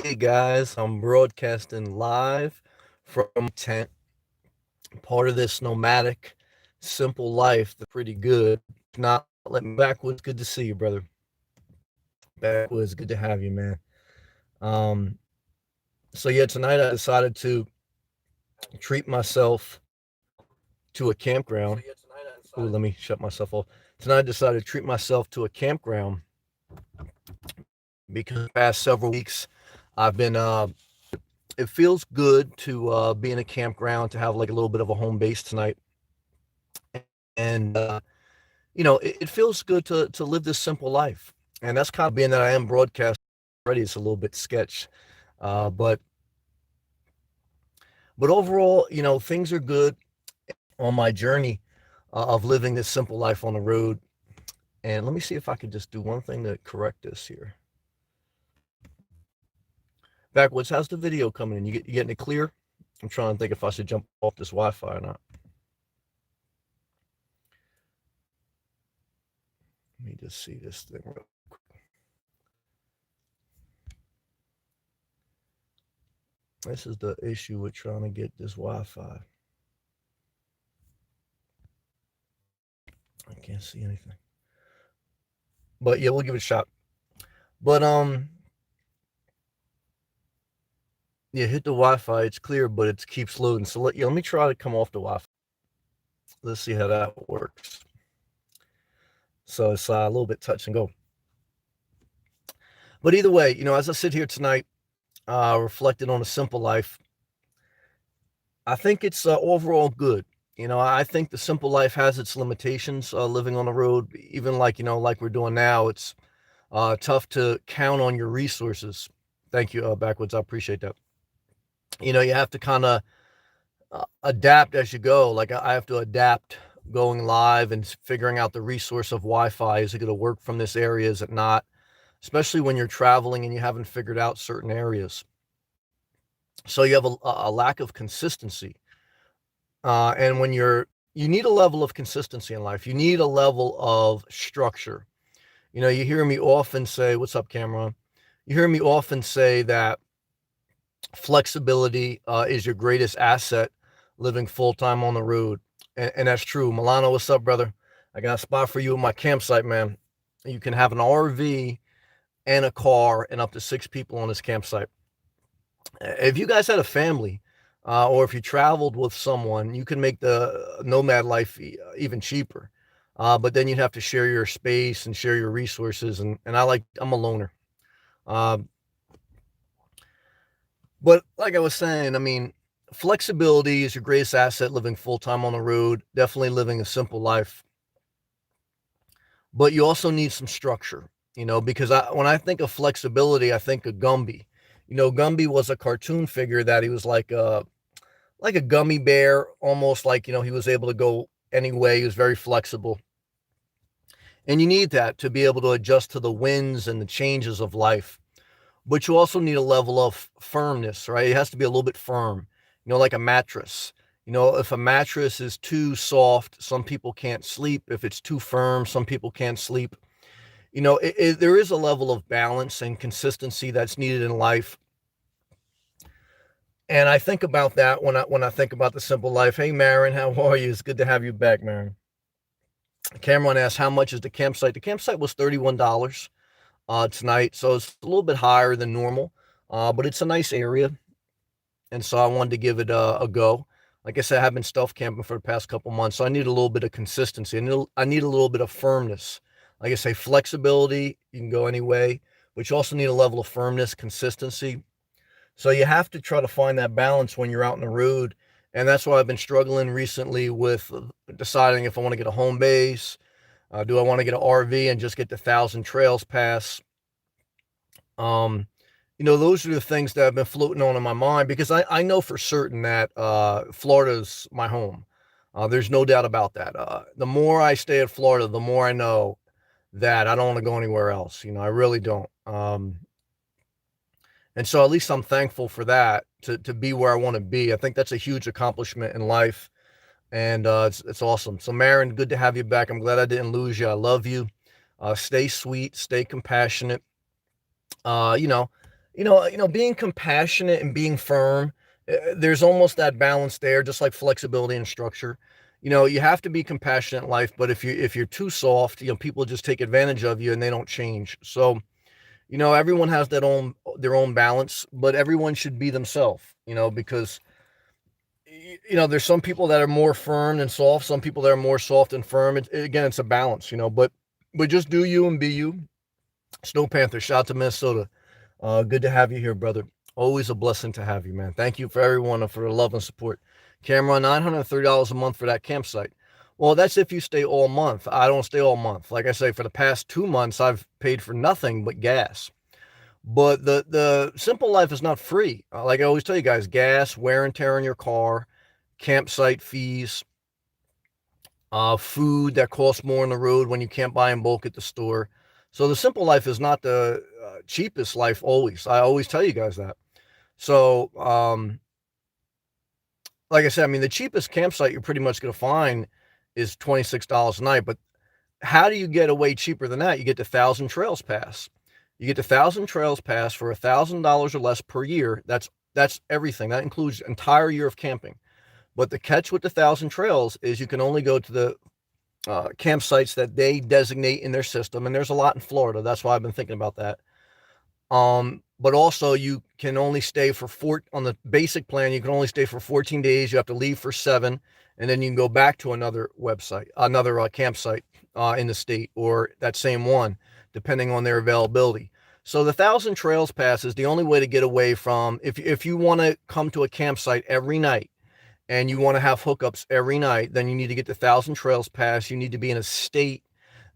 Hey guys, I'm broadcasting live from tent, part of this nomadic, simple life that's pretty good. If not, let me backwoods. Good to see you, brother. Backwoods, good to have you, man. Um, so yeah, tonight I decided to treat myself to a campground. Ooh, let me shut myself off. Tonight I decided to treat myself to a campground because the past several weeks I've been it feels good to be in a campground, to have like a little bit of a home base tonight. And it feels good to live this simple life. And that's kind of being that I am broadcast already. It's a little bit sketch, but overall, things are good on my journey of living this simple life on the road. And let me see if I could just do one thing to correct this here. Backwoods, how's the video coming in? You getting it clear? I'm trying to think if I should jump off this Wi-Fi or not. Let me just see this thing real quick. This is the issue with trying to get this Wi-Fi. I can't see anything. But yeah, we'll give it a shot. But yeah, hit the Wi-Fi. It's clear, but it keeps loading. So let me try to come off the Wi-Fi. Let's see how that works. So it's a little bit touch and go. But either way, as I sit here tonight, reflecting on a simple life, I think it's overall good. I think the simple life has its limitations. Living on the road, even like we're doing now, it's tough to count on your resources. Thank you, Backwoods. I appreciate that. You have to kind of adapt as you go. Like I have to adapt going live and figuring out the resource of Wi-Fi. Is it going to work from this area? Is it not? Especially when you're traveling and you haven't figured out certain areas. So you have a lack of consistency. And when you need a level of consistency in life. You need a level of structure. You hear me often say, "What's up, Cameron?" You hear me often say that flexibility is your greatest asset living full-time on the road. And that's true. Milano, what's up, brother? I got a spot for you at my campsite, man. You can have an RV and a car and up to 6 people on this campsite. If you guys had a family, or if you traveled with someone, you can make the nomad life even cheaper. But then you'd have to share your space and share your resources. And I'm a loner. Um, But like I was saying, I mean, flexibility is your greatest asset living full time on the road, definitely living a simple life. But you also need some structure, because when I think of flexibility, I think of Gumby. Gumby was a cartoon figure that he was like a gummy bear, almost like, he was able to go any way. He was very flexible. And you need that to be able to adjust to the winds and the changes of life. But you also need a level of firmness, right? It has to be a little bit firm, like a mattress. If a mattress is too soft, some people can't sleep. If it's too firm, some people can't sleep. There is a level of balance and consistency that's needed in life. And I think about that when I think about the simple life. Hey, Marin, how are you? It's good to have you back, Marin. Cameron asked, how much is the campsite? The campsite was $31 tonight, so it's a little bit higher than normal, but it's a nice area, and so I wanted to give it a go. Like I said, I have been stealth camping for the past couple months, so I need a little bit of consistency. I need a little bit of firmness. Like I say, flexibility, you can go any way, but you also need a level of firmness, consistency. So you have to try to find that balance when you're out on the road, and that's why I've been struggling recently with deciding if I want to get a home base. Do I want to get an RV and just get the 1,000 trails pass? Those are the things that have been floating on in my mind because I know for certain that Florida's my home. There's no doubt about that. The more I stay at Florida, the more I know that I don't want to go anywhere else. I really don't. And so at least I'm thankful for that to be where I want to be. I think that's a huge accomplishment in life, and it's awesome. So Marin, good to have you back. I'm glad I didn't lose you. I love you. Stay sweet, stay compassionate. Uh, you know, being compassionate and being firm, there's almost that balance there, just like flexibility and structure. You have to be compassionate in life, but if you're too soft, people just take advantage of you and they don't change. So, everyone has their own balance, but everyone should be themselves, because there's some people that are more firm and soft, some people that are more soft and firm. Again, it's a balance, but just do you and be you. Snow Panther, shout out to Minnesota. Good to have you here, brother. Always a blessing to have you, man. Thank you for everyone for the love and support. Cameron, $930 a month for that campsite. Well, that's if you stay all month. I don't stay all month. Like I say, for the past 2 months, I've paid for nothing but gas. But the simple life is not free. Like I always tell you guys, gas, wear and tear on your car, campsite fees, food that costs more on the road when you can't buy in bulk at the store. So the simple life is not the cheapest life always. I always tell you guys that. So, like I said, I mean, the cheapest campsite you're pretty much going to find is $26 a night. But how do you get away cheaper than that? You get the Thousand Trails Pass. You get the Thousand Trails Pass for $1,000 or less per year. That's everything. That includes an entire year of camping. But the catch with the Thousand Trails is you can only go to the campsites that they designate in their system, and there's a lot in Florida. That's why I've been thinking about that. But also you can only stay on the basic plan. You can only stay for 14 days. You have to leave for 7, and then you can go back to another campsite in the state, or that same one, depending on their availability. So the Thousand Trails Pass is the only way to get away from if you want to come to a campsite every night and you want to have hookups every night, then you need to get the Thousand Trails Pass. You need to be in a state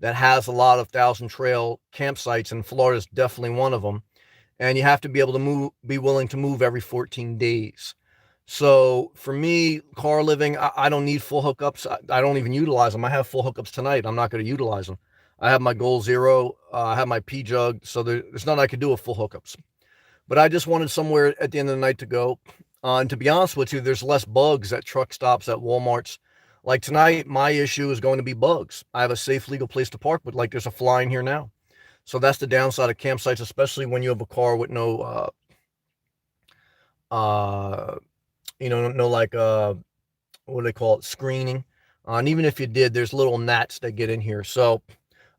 that has a lot of Thousand Trail campsites, and Florida is definitely one of them. And you have to be able to be willing to move every 14 days. So for me, car living, I don't need full hookups. I don't even utilize them. I have full hookups tonight. I'm not going to utilize them. I have my Goal Zero. I have my P Jug. So there's nothing I could do with full hookups. But I just wanted somewhere at the end of the night to go. And to be honest with you, there's less bugs at truck stops, at Walmarts. Like tonight, my issue is going to be bugs. I have a safe, legal place to park, but like there's a fly in here now. So that's the downside of campsites, especially when you have a car with no, no like, what do they call it, screening. And even if you did, there's little gnats that get in here. So,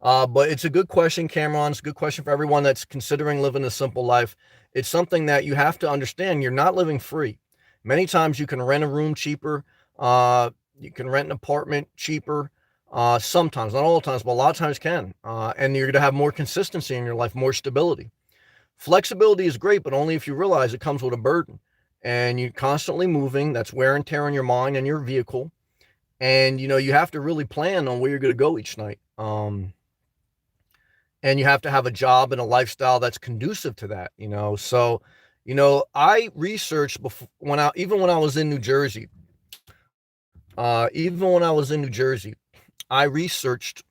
but it's a good question, Cameron. It's a good question for everyone that's considering living a simple life. It's something that you have to understand. You're not living free. Many times you can rent a room cheaper. You can rent an apartment cheaper. Sometimes, not all the times, but a lot of times can. And you're going to have more consistency in your life, more stability. Flexibility is great, but only if you realize it comes with a burden. And you're constantly moving. That's wear and tear on your mind and your vehicle. And, you have to really plan on where you're going to go each night. And you have to have a job and a lifestyle that's conducive to that, So, I researched before even when I was in New Jersey, I researched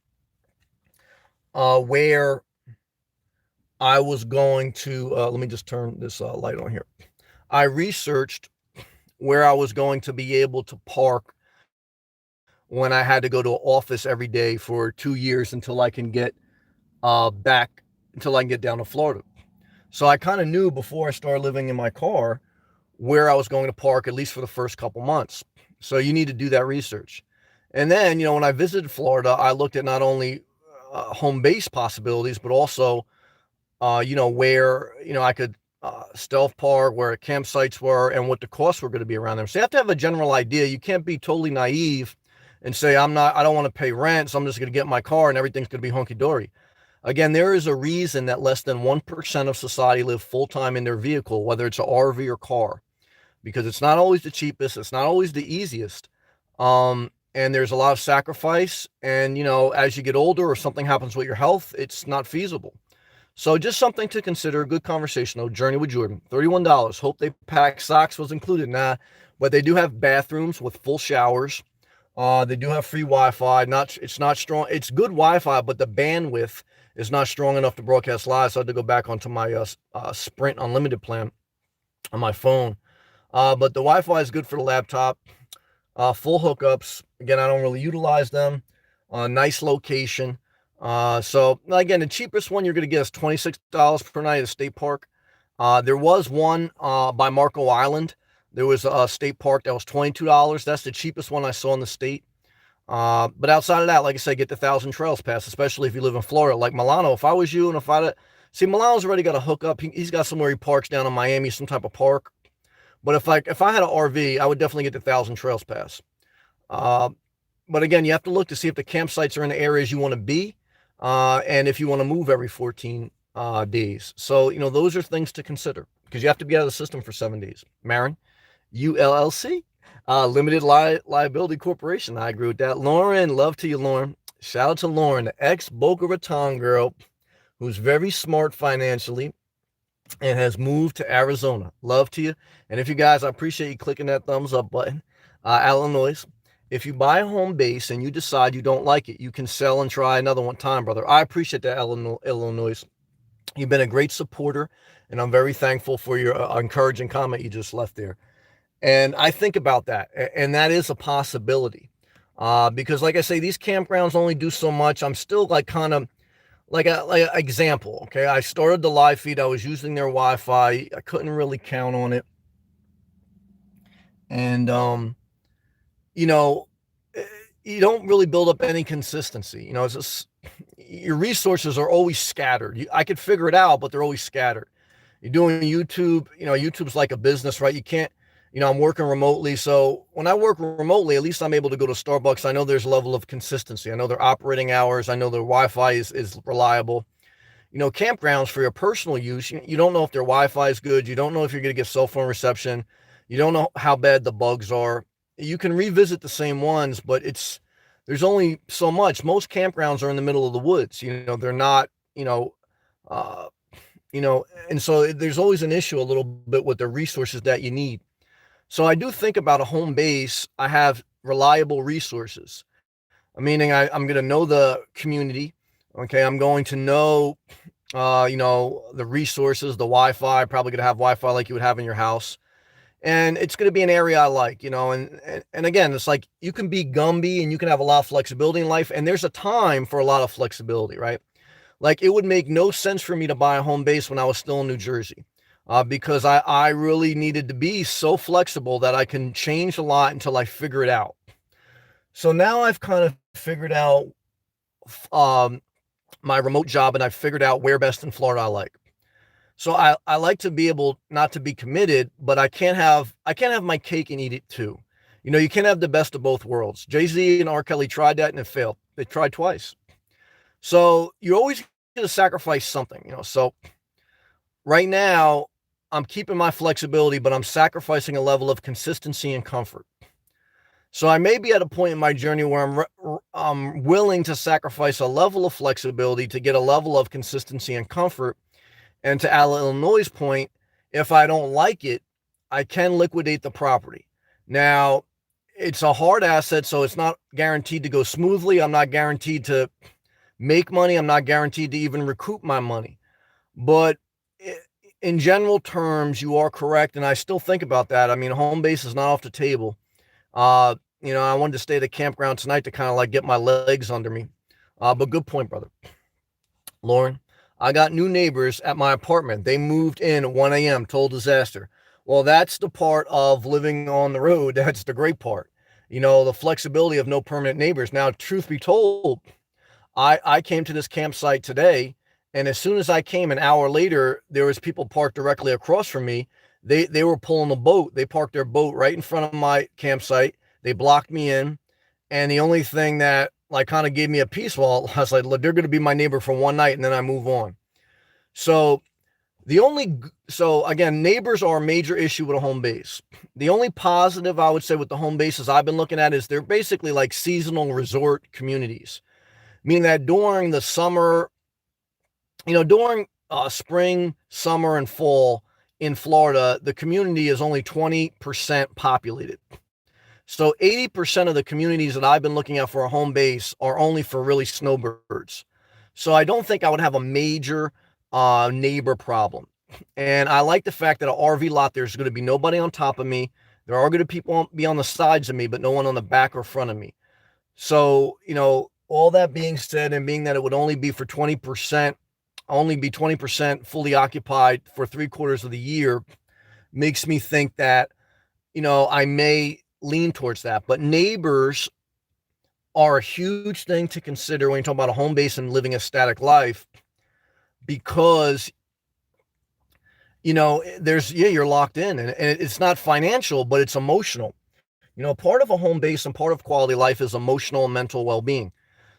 where I was going to, let me just turn this light on here. I researched where I was going to be able to park when I had to go to an office every day for 2 years until I can get down to Florida. So I kind of knew before I started living in my car where I was going to park, at least for the first couple months. So you need to do that research. And then, when I visited Florida, I looked at not only home base possibilities, but also, where, I could stealth park, where campsites were, and what the costs were going to be around them. So you have to have a general idea. You can't be totally naive and say, I don't want to pay rent, so I'm just going to get in my car and everything's going to be hunky-dory. Again, there is a reason that less than 1% of society live full-time in their vehicle, whether it's an RV or car, because it's not always the cheapest. It's not always the easiest. And there's a lot of sacrifice. And, as you get older or something happens with your health, it's not feasible. So just something to consider. Good conversation, though. Journey with Jordan, $31. Hope they pack socks was included. Nah, but they do have bathrooms with full showers. They do have free Wi-Fi. It's not strong. It's good Wi-Fi, but the bandwidth is not strong enough to broadcast live. So I had to go back onto my Sprint Unlimited plan on my phone. But the Wi-Fi is good for the laptop. Full hookups. Again, I don't really utilize them. Nice location. So again, the cheapest one you're going to get is $26 per night at a state park. There was one by Marco Island. There was a state park that was $22. That's the cheapest one I saw in the state. But outside of that, like I said, get the Thousand Trails pass, especially if you live in Florida. Like Milano, if I was you, and if I see Milano's already got a hookup. He's got somewhere he parks down in Miami, some type of park. But if I had an RV, I would definitely get the Thousand Trails pass. Uh, but again, you have to look to see if the campsites are in the areas you want to be, and if you want to move every 14 days. So those are things to consider because you have to be out of the system for 7 days. Marin, ULLC, Limited Liability Corporation. I agree with that. Lauren, love to you, Lauren. Shout out to Lauren, the ex Boca Raton girl who's very smart financially and has moved to Arizona. Love to you. And if you guys, I appreciate you clicking that thumbs up button. Illinois, if you buy a home base and you decide you don't like it, you can sell and try another one time, brother. I appreciate that, Illinois. You've been a great supporter, and I'm very thankful for your encouraging comment you just left there. And I think about that, and that is a possibility. Because like I say, these campgrounds only do so much. I'm still like kind of like an example. Okay. I started the live feed. I was using their Wi-Fi. I couldn't really count on it. And, you know, you don't really build up any consistency. It's just, your resources are always scattered. I could figure it out, but they're always scattered. You're doing YouTube, YouTube's like a business, right? You can't, I'm working remotely. So when I work remotely, at least I'm able to go to Starbucks. I know there's a level of consistency. I know their operating hours. I know their Wi-Fi is reliable. Campgrounds for your personal use, you don't know if their Wi-Fi is good. You don't know if you're going to get cell phone reception. You don't know how bad the bugs are. You can revisit the same ones, but there's only so much. Most campgrounds are in the middle of the woods. They're not, uh, and so there's always an issue a little bit with the resources that you need. So I do think about a home base. I have reliable resources, meaning I'm going to know the community. Okay. I'm going to know, the resources, the Wi-Fi, probably going to have Wi-Fi like you would have in your house. And it's going to be an area I like, and again, it's like you can be Gumby and you can have a lot of flexibility in life. And there's a time for a lot of flexibility, right? Like it would make no sense for me to buy a home base when I was still in New Jersey. Because I really needed to be so flexible that I can change a lot until I figure it out. So now I've kind of figured out my remote job, and I've figured out where best in Florida I like. So I like to be able not to be committed, but I can't have my cake and eat it too. You can't have the best of both worlds. Jay-Z and R. Kelly tried that and it failed. They tried twice. So you're always going to sacrifice something, So right now, I'm keeping my flexibility, but I'm sacrificing a level of consistency and comfort. So I may be at a point in my journey where I'm willing to sacrifice a level of flexibility to get a level of consistency and comfort. And to Illinois' point, if I don't like it, I can liquidate the property. Now, it's a hard asset, so it's not guaranteed to go smoothly. I'm not guaranteed to make money. I'm not guaranteed to even recoup my money. But in general terms, you are correct. And I still think about that. I mean, home base is not off the table. I wanted to stay at the campground tonight to kind of like get my legs under me. But good point, brother. Lauren, I got new neighbors at my apartment. They moved in at 1 a.m. Total disaster. Well, that's the part of living on the road. That's the great part. The flexibility of no permanent neighbors. Now, truth be told, I came to this campsite today, and as soon as I came, an hour later, there was people parked directly across from me. They were pulling a boat. They parked their boat right in front of my campsite. They blocked me in. And the only thing that like kind of gave me a peace, well, I was like, look, they're going to be my neighbor for one night and then I move on. So again, neighbors are a major issue with a home base. The only positive I would say with the home bases I've been looking at is they're basically like seasonal resort communities, meaning that during the summer, during spring, summer, and fall in Florida, the community is only 20% populated. So 80% of the communities that I've been looking at for a home base are only for really snowbirds. So I don't think I would have a major neighbor problem. And I like the fact that an RV lot, there's going to be nobody on top of me. There are going to people be on the sides of me, but no one on the back or front of me. So, all that being said, and being that it would only be for 20% only be 20% fully occupied for 3/4 of the year makes me think that, I may lean towards that. But neighbors are a huge thing to consider when you talk about a home base and living a static life, because you're locked in, and it's not financial, but it's emotional. Part of a home base and part of quality life is emotional and mental well-being.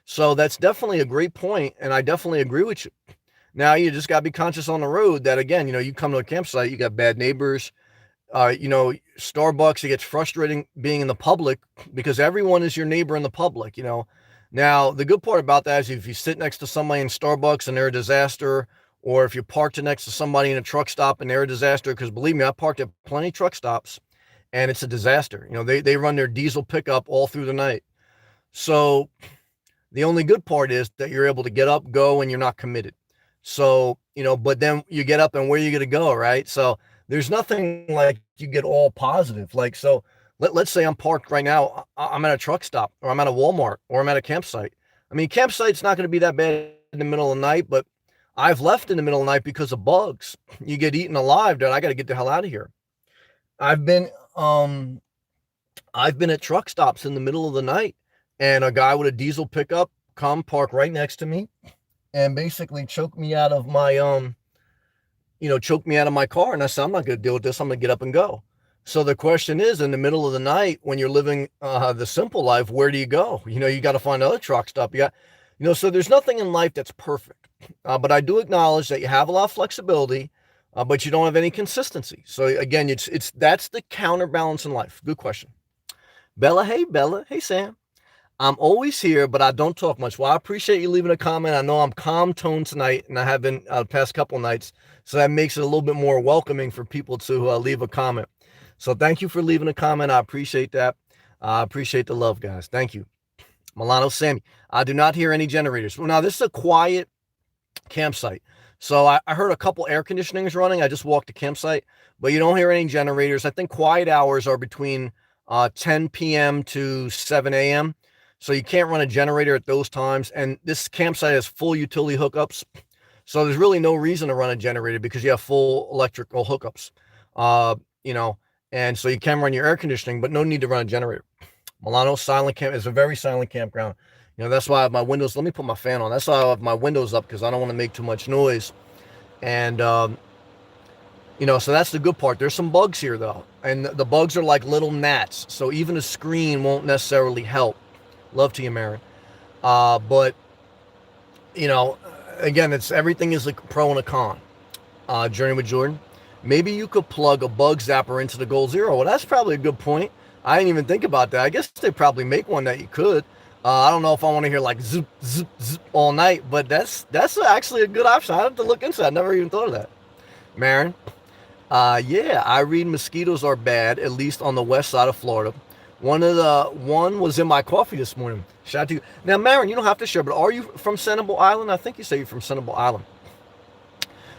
So that's definitely a great point, and I definitely agree with you. Now you just got to be conscious on the road that, again, you come to a campsite, you got bad neighbors. Starbucks, it gets frustrating being in the public because everyone is your neighbor in the public. Now, the good part about that is if you sit next to somebody in Starbucks and they're a disaster, or if you parked next to somebody in a truck stop and they're a disaster, because believe me, I parked at plenty of truck stops and it's a disaster. They run their diesel pickup all through the night. So the only good part is that you're able to get up, go, and you're not committed. So, but then you get up and where are you going to go, right? So there's nothing like you get all positive. Like, so let's say I'm parked right now. I'm at a truck stop, or I'm at a Walmart, or I'm at a campsite. I mean, campsite's not going to be that bad in the middle of the night, but I've left in the middle of the night because of bugs. You get eaten alive, dude. I got to get the hell out of here. I've been, I've been at truck stops in the middle of the night, and a guy with a diesel pickup come park right next to me and basically choke me out of my car. And I said, I'm not going to deal with this. I'm going to get up and go. So the question is, in the middle of the night, when you're living the simple life, where do you go? You got to find another truck stop. So there's nothing in life that's perfect. But I do acknowledge that you have a lot of flexibility, but you don't have any consistency. So again, that's the counterbalance in life. Good question. Bella, hey Sam. I'm always here, but I don't talk much. Well, I appreciate you leaving a comment. I know I'm calm toned tonight, and I have been the past couple of nights, so that makes it a little bit more welcoming for people to leave a comment. So thank you for leaving a comment. I appreciate that. I appreciate the love, guys. Thank you. Milano Sammy, I do not hear any generators. Well, now this is a quiet campsite. So I heard a couple air conditionings running. I just walked the campsite, but you don't hear any generators. I think quiet hours are between 10 p.m. to 7 a.m. So you can't run a generator at those times. And this campsite has full utility hookups. So there's really no reason to run a generator because you have full electrical hookups. And so you can run your air conditioning, but no need to run a generator. Milano silent camp is a very silent campground. That's why I have my windows. Let me put my fan on. That's why I have my windows up, because I don't want to make too much noise. And, so that's the good part. There's some bugs here, though. And the bugs are like little gnats. So even a screen won't necessarily help. Love to you, Marin. But, again, everything is like a pro and a con. Journey with Jordan. Maybe you could plug a bug zapper into the Goal Zero. Well, that's probably a good point. I didn't even think about that. I guess they probably make one that you could. I don't know if I want to hear like zoop, zoop, zoop all night, but that's actually a good option. I have to look into that. I never even thought of that. Marin, yeah, I read mosquitoes are bad, at least on the west side of Florida. One was in my coffee this morning. Shout out to you. Now, Marin, you don't have to share, but are you from Sanibel Island? I think you say you're from Sanibel Island.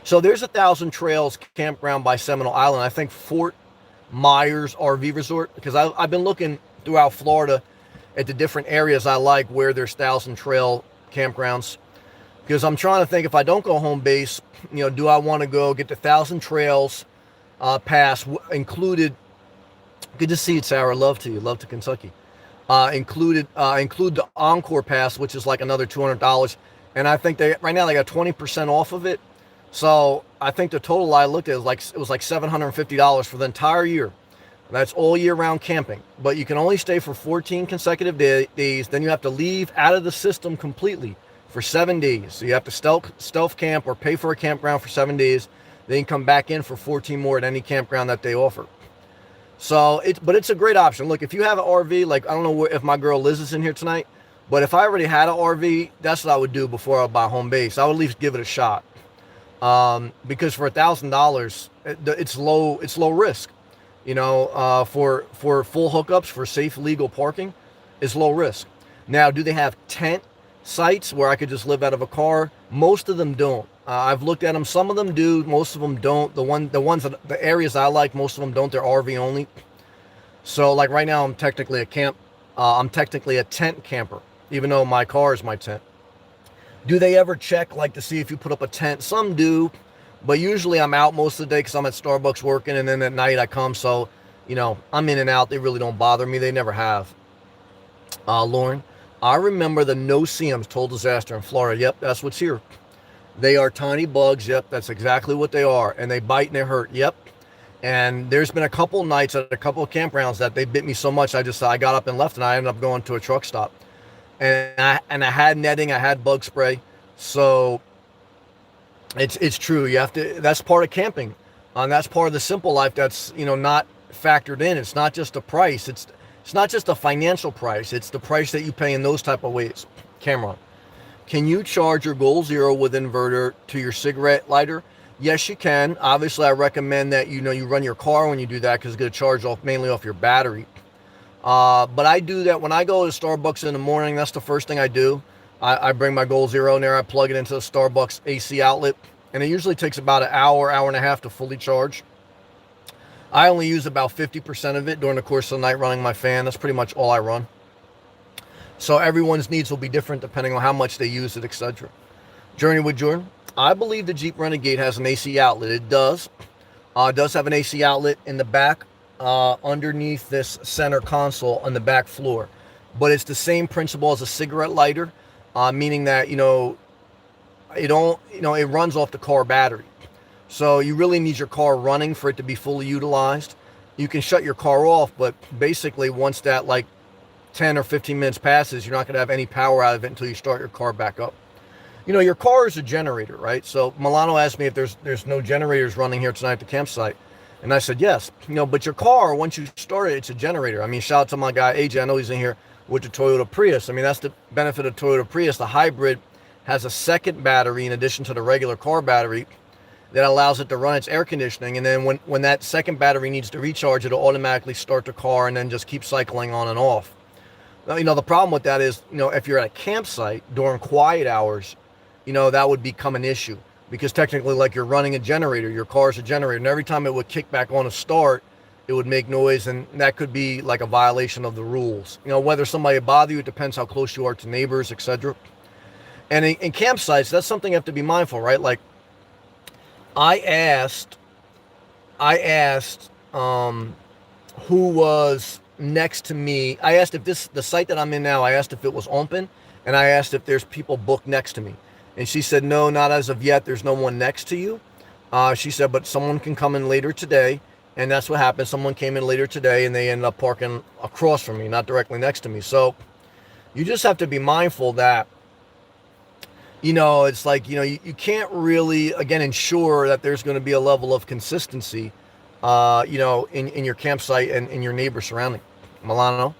So there's 1,000 Trails campground by Seminole Island. I think Fort Myers RV Resort, because I've been looking throughout Florida at the different areas I like where there's 1,000 Trail campgrounds, because I'm trying to think, if I don't go home base, do I want to go get the 1,000 Trails pass included? Good to see you, Sarah. Love to you. Love to Kentucky. Include the Encore pass, which is like another $200, and I think right now they got 20% off of it. So I think the total I looked at was it was like $750 for the entire year. That's all year round camping, but you can only stay for 14 consecutive days. Then you have to leave out of the system completely for 7 days. So you have to stealth camp or pay for a campground for 7 days. Then you come back in for 14 more at any campground that they offer. So but it's a great option. Look, if you have an RV, like, I don't know if my girl Liz is in here tonight, but if I already had an RV, that's what I would do before I would buy home base. I would at least give it a shot. Because for $1,000, it's low risk. For full hookups, for safe, legal parking, is low risk. Now, do they have tent sites where I could just live out of a car? Most of them don't. I've looked at them. Some of them do. Most of them don't. The areas I like, most of them don't. They're RV only. So, like right now, I'm technically a tent camper, even though my car is my tent. Do they ever check like to see if you put up a tent? Some do, but usually I'm out most of the day because I'm at Starbucks working, and then at night I come. So, I'm in and out. They really don't bother me. They never have. Lauren, I remember the no-see-ums total disaster in Florida. Yep, that's what's here. They are tiny bugs. Yep, that's exactly what they are. And they bite and they hurt. Yep. And there's been a couple nights at a couple of campgrounds that they bit me so much I got up and left, and I ended up going to a truck stop. And I had netting, I had bug spray. So it's true. You have to. That's part of camping. That's part of the simple life. That's not factored in. It's not just a price. It's not just a financial price. It's the price that you pay in those type of ways. Cameron, can you charge your Goal Zero with inverter to your cigarette lighter? Yes, you can. Obviously, I recommend that you run your car when you do that because it's going to charge mainly off your battery. But I do that when I go to Starbucks in the morning. That's the first thing I do. I bring my Goal Zero in there. I plug it into the Starbucks AC outlet, and it usually takes about an hour, hour and a half to fully charge. I only use about 50% of it during the course of the night running my fan. That's pretty much all I run. So everyone's needs will be different depending on how much they use it, etc. Journey with Jordan. I believe the Jeep Renegade has an AC outlet. It does. It does have an AC outlet in the back underneath this center console on the back floor. But it's the same principle as a cigarette lighter, meaning that, it runs off the car battery. So you really need your car running for it to be fully utilized. You can shut your car off, but basically once that 10 or 15 minutes passes, you're not going to have any power out of it until you start your car back up. Your car is a generator, right? So Milano asked me if there's no generators running here tonight at the campsite. And I said, yes. But your car, once you start it, it's a generator. I mean, shout out to my guy, AJ. I know he's in here with the Toyota Prius. I mean, that's the benefit of Toyota Prius. The hybrid has a second battery in addition to the regular car battery that allows it to run its air conditioning. And then when that second battery needs to recharge, it'll automatically start the car and then just keep cycling on and off. Now, the problem with that is, if you're at a campsite during quiet hours, that would become an issue because technically you're running a generator, your car's a generator, and every time it would kick back on to start, it would make noise, and that could be a violation of the rules. Whether somebody would bother you, it depends how close you are to neighbors, etc. And in campsites, that's something you have to be mindful, right? I asked who was next to me. I asked if the site that I'm in now, I asked if it was open, and I asked if there's people booked next to me. And she said, no, not as of yet. There's no one next to you. She said, but someone can come in later today. And that's what happened. Someone came in later today and they ended up parking across from me, not directly next to me. So you just have to be mindful that, it's you can't really, again, ensure that there's going to be a level of consistency, in your campsite and in your neighbor surrounding. Milano.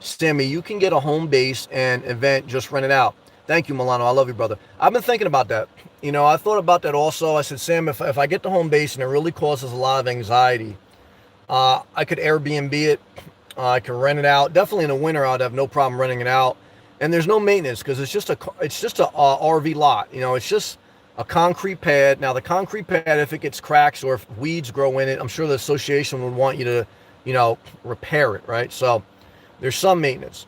Sammy, you can get a home base and event, just rent it out. Thank you, Milano. I love you, brother. I've been thinking about that. I thought about that also. I said, Sam, if I get the home base and it really causes a lot of anxiety, I could Airbnb it. I could rent it out. Definitely in the winter, I'd have no problem renting it out. And there's no maintenance because it's just a RV lot. It's just a concrete pad. Now, the concrete pad, if it gets cracks or if weeds grow in it, I'm sure the association would want you to, repair it, right? So there's some maintenance.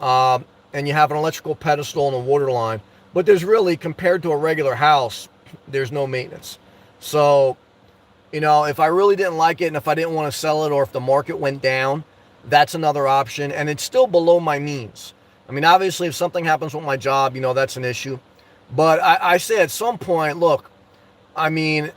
And you have an electrical pedestal and a water line. But there's really, compared to a regular house, there's no maintenance. So, if I really didn't like it and if I didn't want to sell it or if the market went down, that's another option. And it's still below my means. I mean, obviously, if something happens with my job, that's an issue. But I say at some point, look, I mean,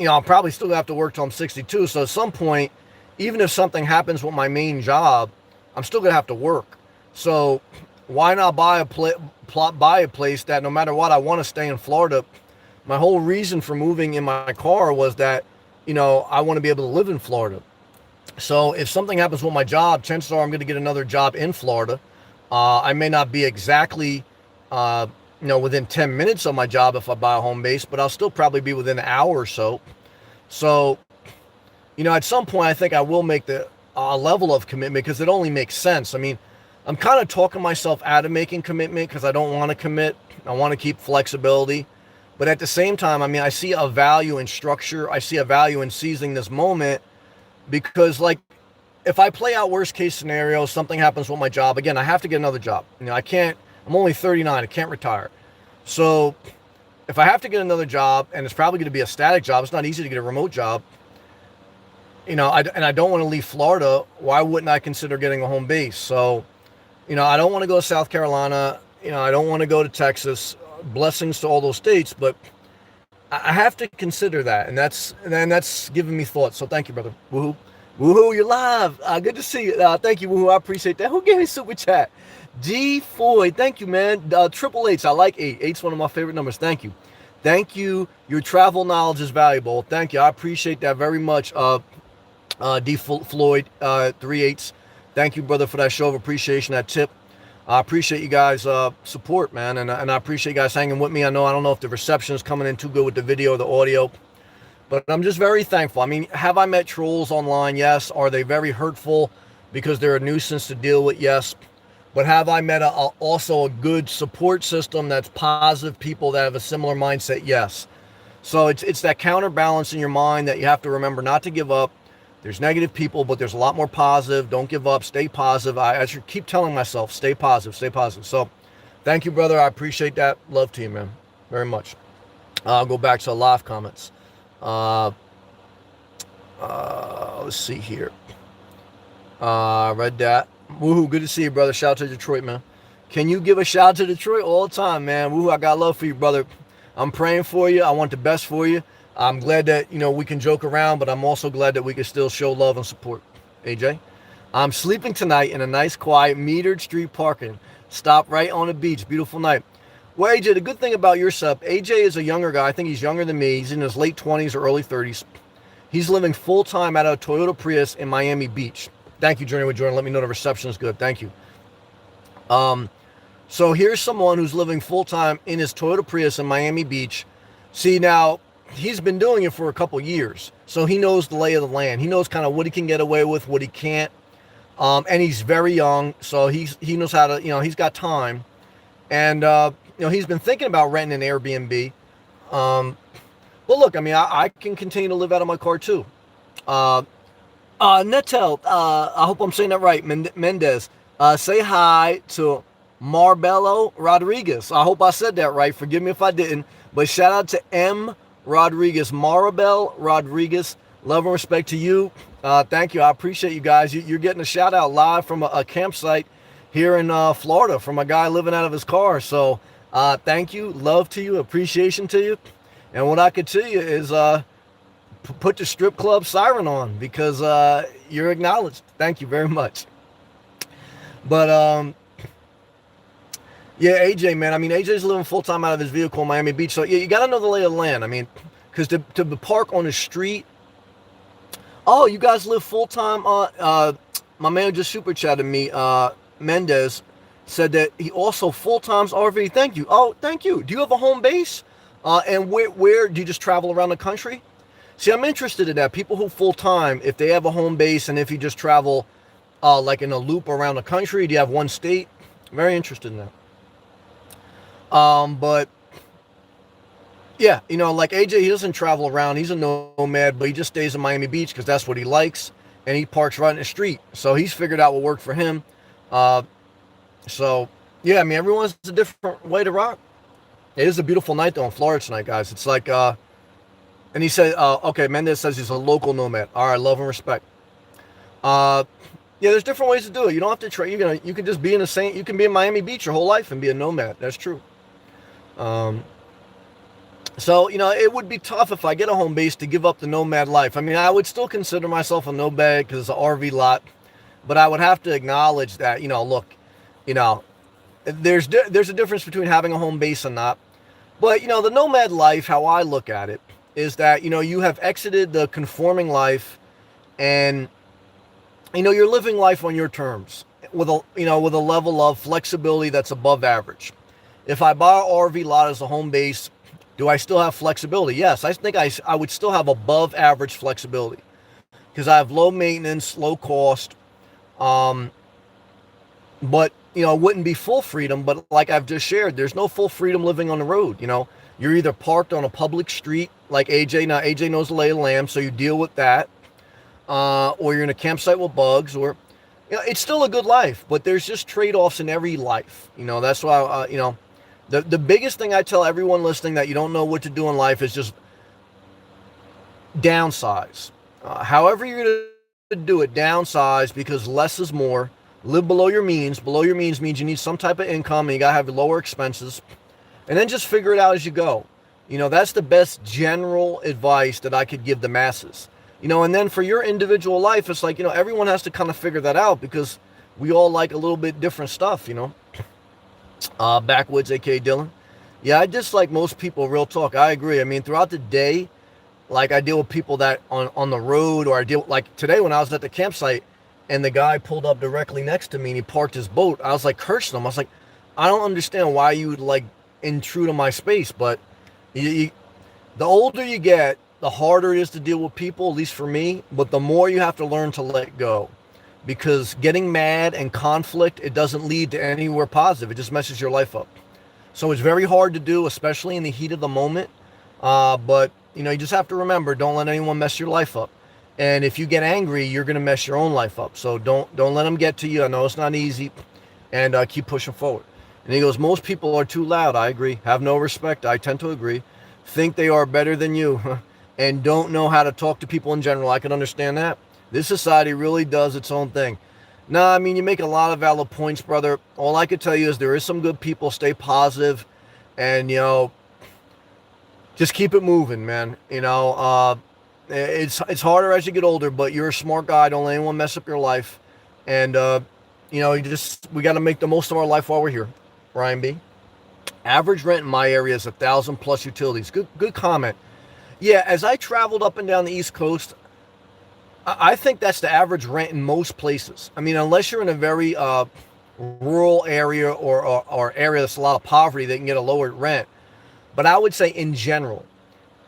I'll probably still have to work till I'm 62. So at some point, even if something happens with my main job, I'm still going to have to work. So why not buy a place that no matter what, I want to stay in Florida. My whole reason for moving in my car was that, I want to be able to live in Florida. So if something happens with my job, chances are I'm going to get another job in Florida. I may not be exactly, within 10 minutes of my job if I buy a home base, but I'll still probably be within an hour or so. So, at some point, I think I will make the level of commitment because it only makes sense. I mean, I'm kind of talking myself out of making commitment because I don't want to commit. I want to keep flexibility. But at the same time, I mean, I see a value in structure. I see a value in seizing this moment because, if I play out worst case scenario, something happens with my job. Again, I have to get another job. I'm only 39. I can't retire. So if I have to get another job, and it's probably going to be a static job, it's not easy to get a remote job. And I don't want to leave Florida. Why wouldn't I consider getting a home base? So, I don't want to go to South Carolina. I don't want to go to Texas. Blessings to all those states, but I have to consider that, and that's giving me thoughts. So thank you, brother. Woohoo, woohoo! You're live. Good to see you. Thank you, woohoo. I appreciate that. Who gave me super chat? G Floyd. Thank you, man. Triple H. I like eight. Eight's one of my favorite numbers. Thank you. Thank you. Your travel knowledge is valuable. Thank you. I appreciate that very much. D Floyd, 3/8. Thank you, brother, for that show of appreciation, that tip. I appreciate you guys' support, man, and I appreciate you guys hanging with me. I don't know if the reception is coming in too good with the video or the audio, but I'm just very thankful. I mean, have I met trolls online? Yes. Are they very hurtful because they're a nuisance to deal with? Yes. But have I met also a good support system that's positive people that have a similar mindset? Yes. So it's that counterbalance in your mind that you have to remember not to give up. There's negative people, but there's a lot more positive. Don't give up. Stay positive. I should keep telling myself, stay positive, stay positive. So thank you, brother. I appreciate that. Love to you, man. Very much. I'll go back to the live comments. Let's see here. Read that. Woohoo. Good to see you, brother. Shout out to Detroit, man. Can you give a shout out to Detroit all the time, man? Woohoo. I got love for you, brother. I'm praying for you. I want the best for you. I'm glad that, we can joke around, but I'm also glad that we can still show love and support. AJ? I'm sleeping tonight in a nice, quiet, metered street parking. Stop right on the beach. Beautiful night. Well, AJ, the good thing about your setup, AJ is a younger guy. I think he's younger than me. He's in his late 20s or early 30s. He's living full-time out of a Toyota Prius in Miami Beach. Thank you, Journey with Jordan. Let me know the reception is good. Thank you. So here's someone who's living full-time in his Toyota Prius in Miami Beach. See, now, he's been doing it for a couple years, so he knows the lay of the land. He knows kind of what he can get away with, what he can't, and he's very young, so he knows how to, he's got time, and he's been thinking about renting an Airbnb. But look, I mean, I can continue to live out of my car too. Netel, I hope I'm saying that right. Mendez, say hi to Marbello Rodriguez. I hope I said that right. Forgive me if I didn't, but shout out to M. Rodriguez, Maribel Rodriguez. Love and respect to you. Thank you. I appreciate you guys. You're getting a shout out live from a campsite here in Florida from a guy living out of his car. So thank you. Love to you. Appreciation to you. And what I could tell you is put the strip club siren on because you're acknowledged. Thank you very much. But yeah, AJ, man. I mean, AJ's living full-time out of his vehicle in Miami Beach. So, yeah, you got to know the lay of the land. I mean, because to park on the street. Oh, you guys live full-time? My man just super chatted me. Mendez said that he also full-times RV. Thank you. Oh, thank you. Do you have a home base? And where do you just travel around the country? See, I'm interested in that. People who full-time, if they have a home base and if you just travel like in a loop around the country, do you have one state? Very interested in that. But yeah, like AJ, he doesn't travel around. He's a nomad, but he just stays in Miami Beach because that's what he likes. And he parks right in the street. So he's figured out what worked for him. So yeah, I mean, everyone's a different way to rock. It is a beautiful night though in Florida tonight, guys. It's like, and he said, okay, Mendez says he's a local nomad. All right, love and respect. Yeah, there's different ways to do it. You don't have to try. You can just be you can be in Miami Beach your whole life and be a nomad. That's true. So, it would be tough if I get a home base to give up the nomad life. I mean, I would still consider myself a nomad because it's an RV lot, but I would have to acknowledge that, look, there's a difference between having a home base and not. But, the nomad life, how I look at it, is that, you have exited the conforming life and, you're living life on your terms with a level of flexibility that's above average. If I buy an RV lot as a home base, do I still have flexibility? Yes, I think I would still have above average flexibility because I have low maintenance, low cost, but, it wouldn't be full freedom. But like I've just shared, there's no full freedom living on the road. You're either parked on a public street like AJ. Now, AJ knows the lay of the land, so you deal with that. Or you're in a campsite with bugs, or, it's still a good life, but there's just trade-offs in every life. That's why, The biggest thing I tell everyone listening that you don't know what to do in life is just downsize. However you're going to do it, downsize, because less is more. Live below your means. Below your means means you need some type of income and you got to have lower expenses. And then just figure it out as you go. That's the best general advice that I could give the masses. And then for your individual life, it's like, everyone has to kind of figure that out, because we all like a little bit different stuff. Backwoods, aka Dylan. Yeah, I dislike most people, real talk. I agree. I mean, throughout the day, like, I deal with people that on the road, or I deal, like today when I was at the campsite and the guy pulled up directly next to me and he parked his boat. I was like cursing him. I was like, I don't understand why you would like intrude on my space. But the older you get, the harder it is to deal with people, at least for me. But the more you have to learn to let go, because getting mad and conflict, it doesn't lead to anywhere positive. It just messes your life up. So it's very hard to do, especially in the heat of the moment. But you just have to remember, don't let anyone mess your life up. And if you get angry, you're going to mess your own life up. So don't let them get to you. I know it's not easy. And keep pushing forward. And he goes, most people are too loud. I agree. Have no respect. I tend to agree. Think they are better than you and don't know how to talk to people in general. I can understand that. This society really does its own thing. No, I mean, you make a lot of valid points, brother. All I can tell you is there is some good people. Stay positive, and just keep it moving, man. It's harder as you get older, but you're a smart guy. Don't let anyone mess up your life, and we got to make the most of our life while we're here. Ryan B. Average rent in my area is 1,000 plus utilities. Good comment. Yeah, as I traveled up and down the East Coast, I think that's the average rent in most places. I mean, unless you're in a very rural area or area that's a lot of poverty, they can get a lower rent. But I would say in general,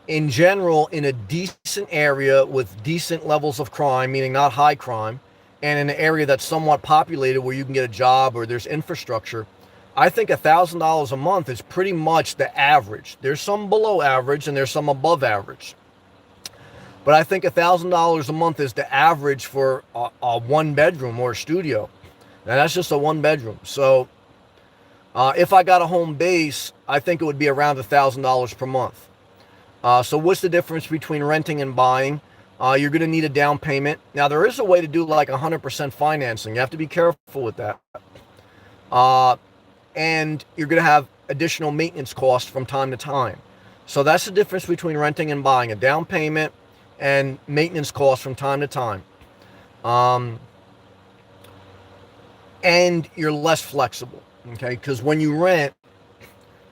in a decent area with decent levels of crime, meaning not high crime, and in an area that's somewhat populated where you can get a job or there's infrastructure, I think $1,000 a month is pretty much the average. There's some below average and there's some above average. But I think $1,000 a month is the average for a one bedroom or a studio. Now that's just a one bedroom. So if I got a home base, I think it would be around $1,000 per month. So what's the difference between renting and buying? You're going to need a down payment. Now there is a way to do like 100% financing. You have to be careful with that. And you're going to have additional maintenance costs from time to time. So that's the difference between renting and buying. A down payment and maintenance costs from time to time. And you're less flexible, okay? Because when you rent,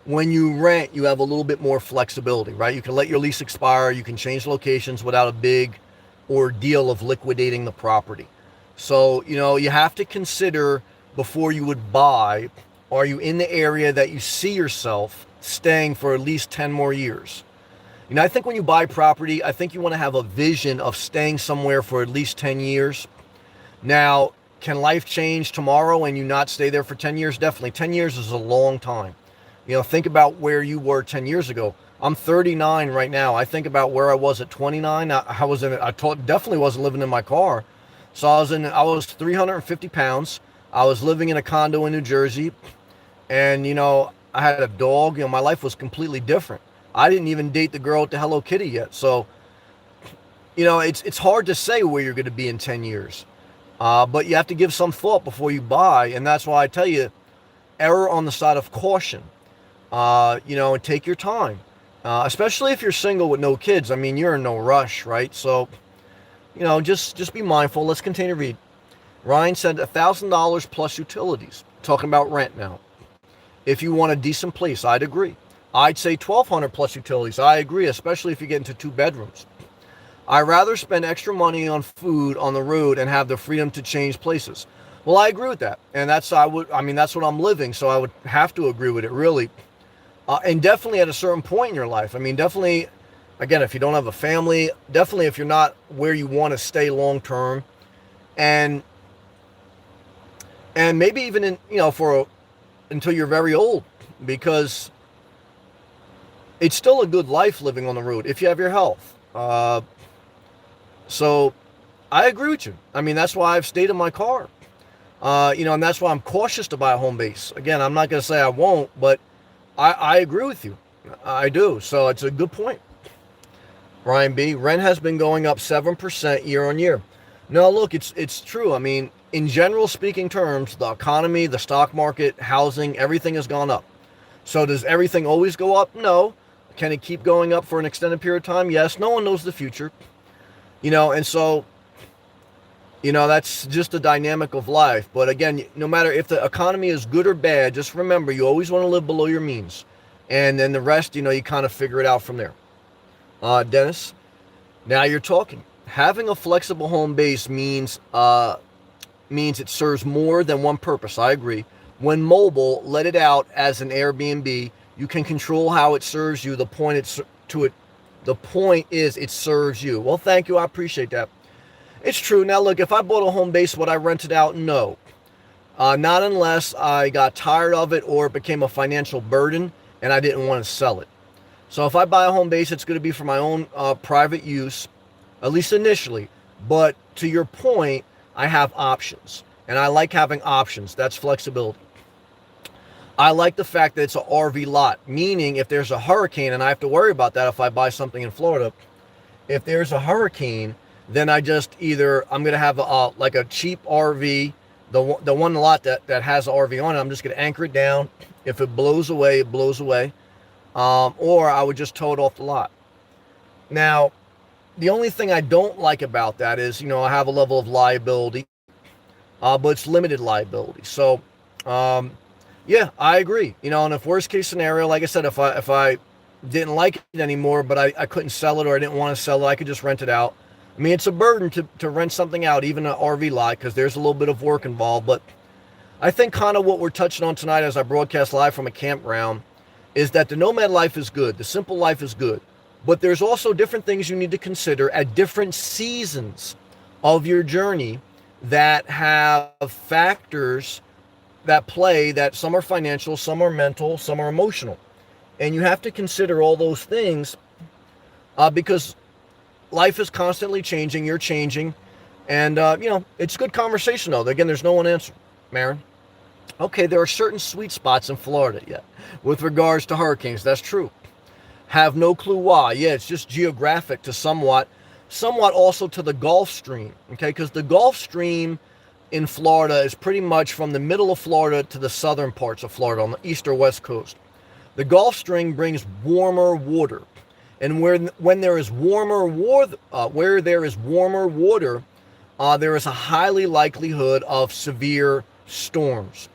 you have a little bit more flexibility, right? You can let your lease expire. You can change locations without a big ordeal of liquidating the property. So, you have to consider before you would buy, are you in the area that you see yourself staying for at least 10 more years? I think when you buy property, I think you want to have a vision of staying somewhere for at least 10 years. Now, can life change tomorrow and you not stay there for 10 years? Definitely. 10 years is a long time. Think about where you were 10 years ago. I'm 39 right now. I think about where I was at 29. Definitely wasn't living in my car. So I was 350 pounds. I was living in a condo in New Jersey, and, I had a dog. My life was completely different. I didn't even date the girl at the Hello Kitty yet. So, it's hard to say where you're going to be in 10 years. But you have to give some thought before you buy. And that's why I tell you, err on the side of caution, and take your time. Especially if you're single with no kids. I mean, you're in no rush, right? So, just be mindful. Let's continue to read. Ryan said $1,000 plus utilities. Talking about rent now. If you want a decent place, I'd agree. I'd say $1,200 plus utilities. I agree, especially if you get into 2 bedrooms. I'd rather spend extra money on food on the road and have the freedom to change places. Well, I agree with that. And that's what I'm living. So I would have to agree with it, really. And definitely at a certain point in your life. I mean, definitely, again, if you don't have a family, definitely if you're not where you want to stay long term, and maybe even until you're very old, because it's still a good life living on the road if you have your health. So I agree with you. I mean, that's why I've stayed in my car. And that's why I'm cautious to buy a home base. Again, I'm not going to say I won't, but I agree with you. I do. So it's a good point. Ryan B. Rent has been going up 7% year on year. No, look, it's true. I mean, in general speaking terms, the economy, the stock market, housing, everything has gone up. So does everything always go up? No. Can it keep going up for an extended period of time? Yes. No one knows the future. And so, that's just the dynamic of life. But again, no matter if the economy is good or bad, just remember you always want to live below your means. And then the rest, you kind of figure it out from there. Dennis, now you're talking. Having a flexible home base means it serves more than one purpose. I agree. When mobile, let it out as an Airbnb. You can control how it serves you. The point is it serves you. Well, thank you. I appreciate that. It's true. Now, look, if I bought a home base, would I rent it out? No. Not unless I got tired of it or it became a financial burden and I didn't want to sell it. So if I buy a home base, it's going to be for my own private use, at least initially. But to your point, I have options. And I like having options. That's flexibility. I like the fact that it's an RV lot, meaning if there's a hurricane, and I have to worry about that if I buy something in Florida, if there's a hurricane, then I'm going to have like a cheap RV, the one lot that has an RV on it, I'm just going to anchor it down. If it blows away, it blows away. Or I would just tow it off the lot. Now, the only thing I don't like about that is, I have a level of liability, but it's limited liability. So, yeah, I agree. And if worst case scenario, like I said, if I didn't like it anymore, but I couldn't sell it or I didn't want to sell it, I could just rent it out. I mean, it's a burden to rent something out, even an RV lot, because there's a little bit of work involved. But I think kind of what we're touching on tonight as I broadcast live from a campground is that the nomad life is good. The simple life is good. But there's also different things you need to consider at different seasons of your journey that have factors that play, that some are financial, some are mental, some are emotional. And you have to consider all those things because life is constantly changing. You're changing. And, it's good conversation, though. Again, there's no one answer. Marin? Okay, there are certain sweet spots in Florida, yeah, with regards to hurricanes. That's true. Have no clue why. Yeah, it's just geographic to somewhat also to the Gulf Stream, okay? Because the Gulf Stream in Florida is pretty much from the middle of Florida to the southern parts of Florida on the east or west coast. The Gulf Stream brings warmer water. And when there is warmer water, there is a highly likelihood of severe storms.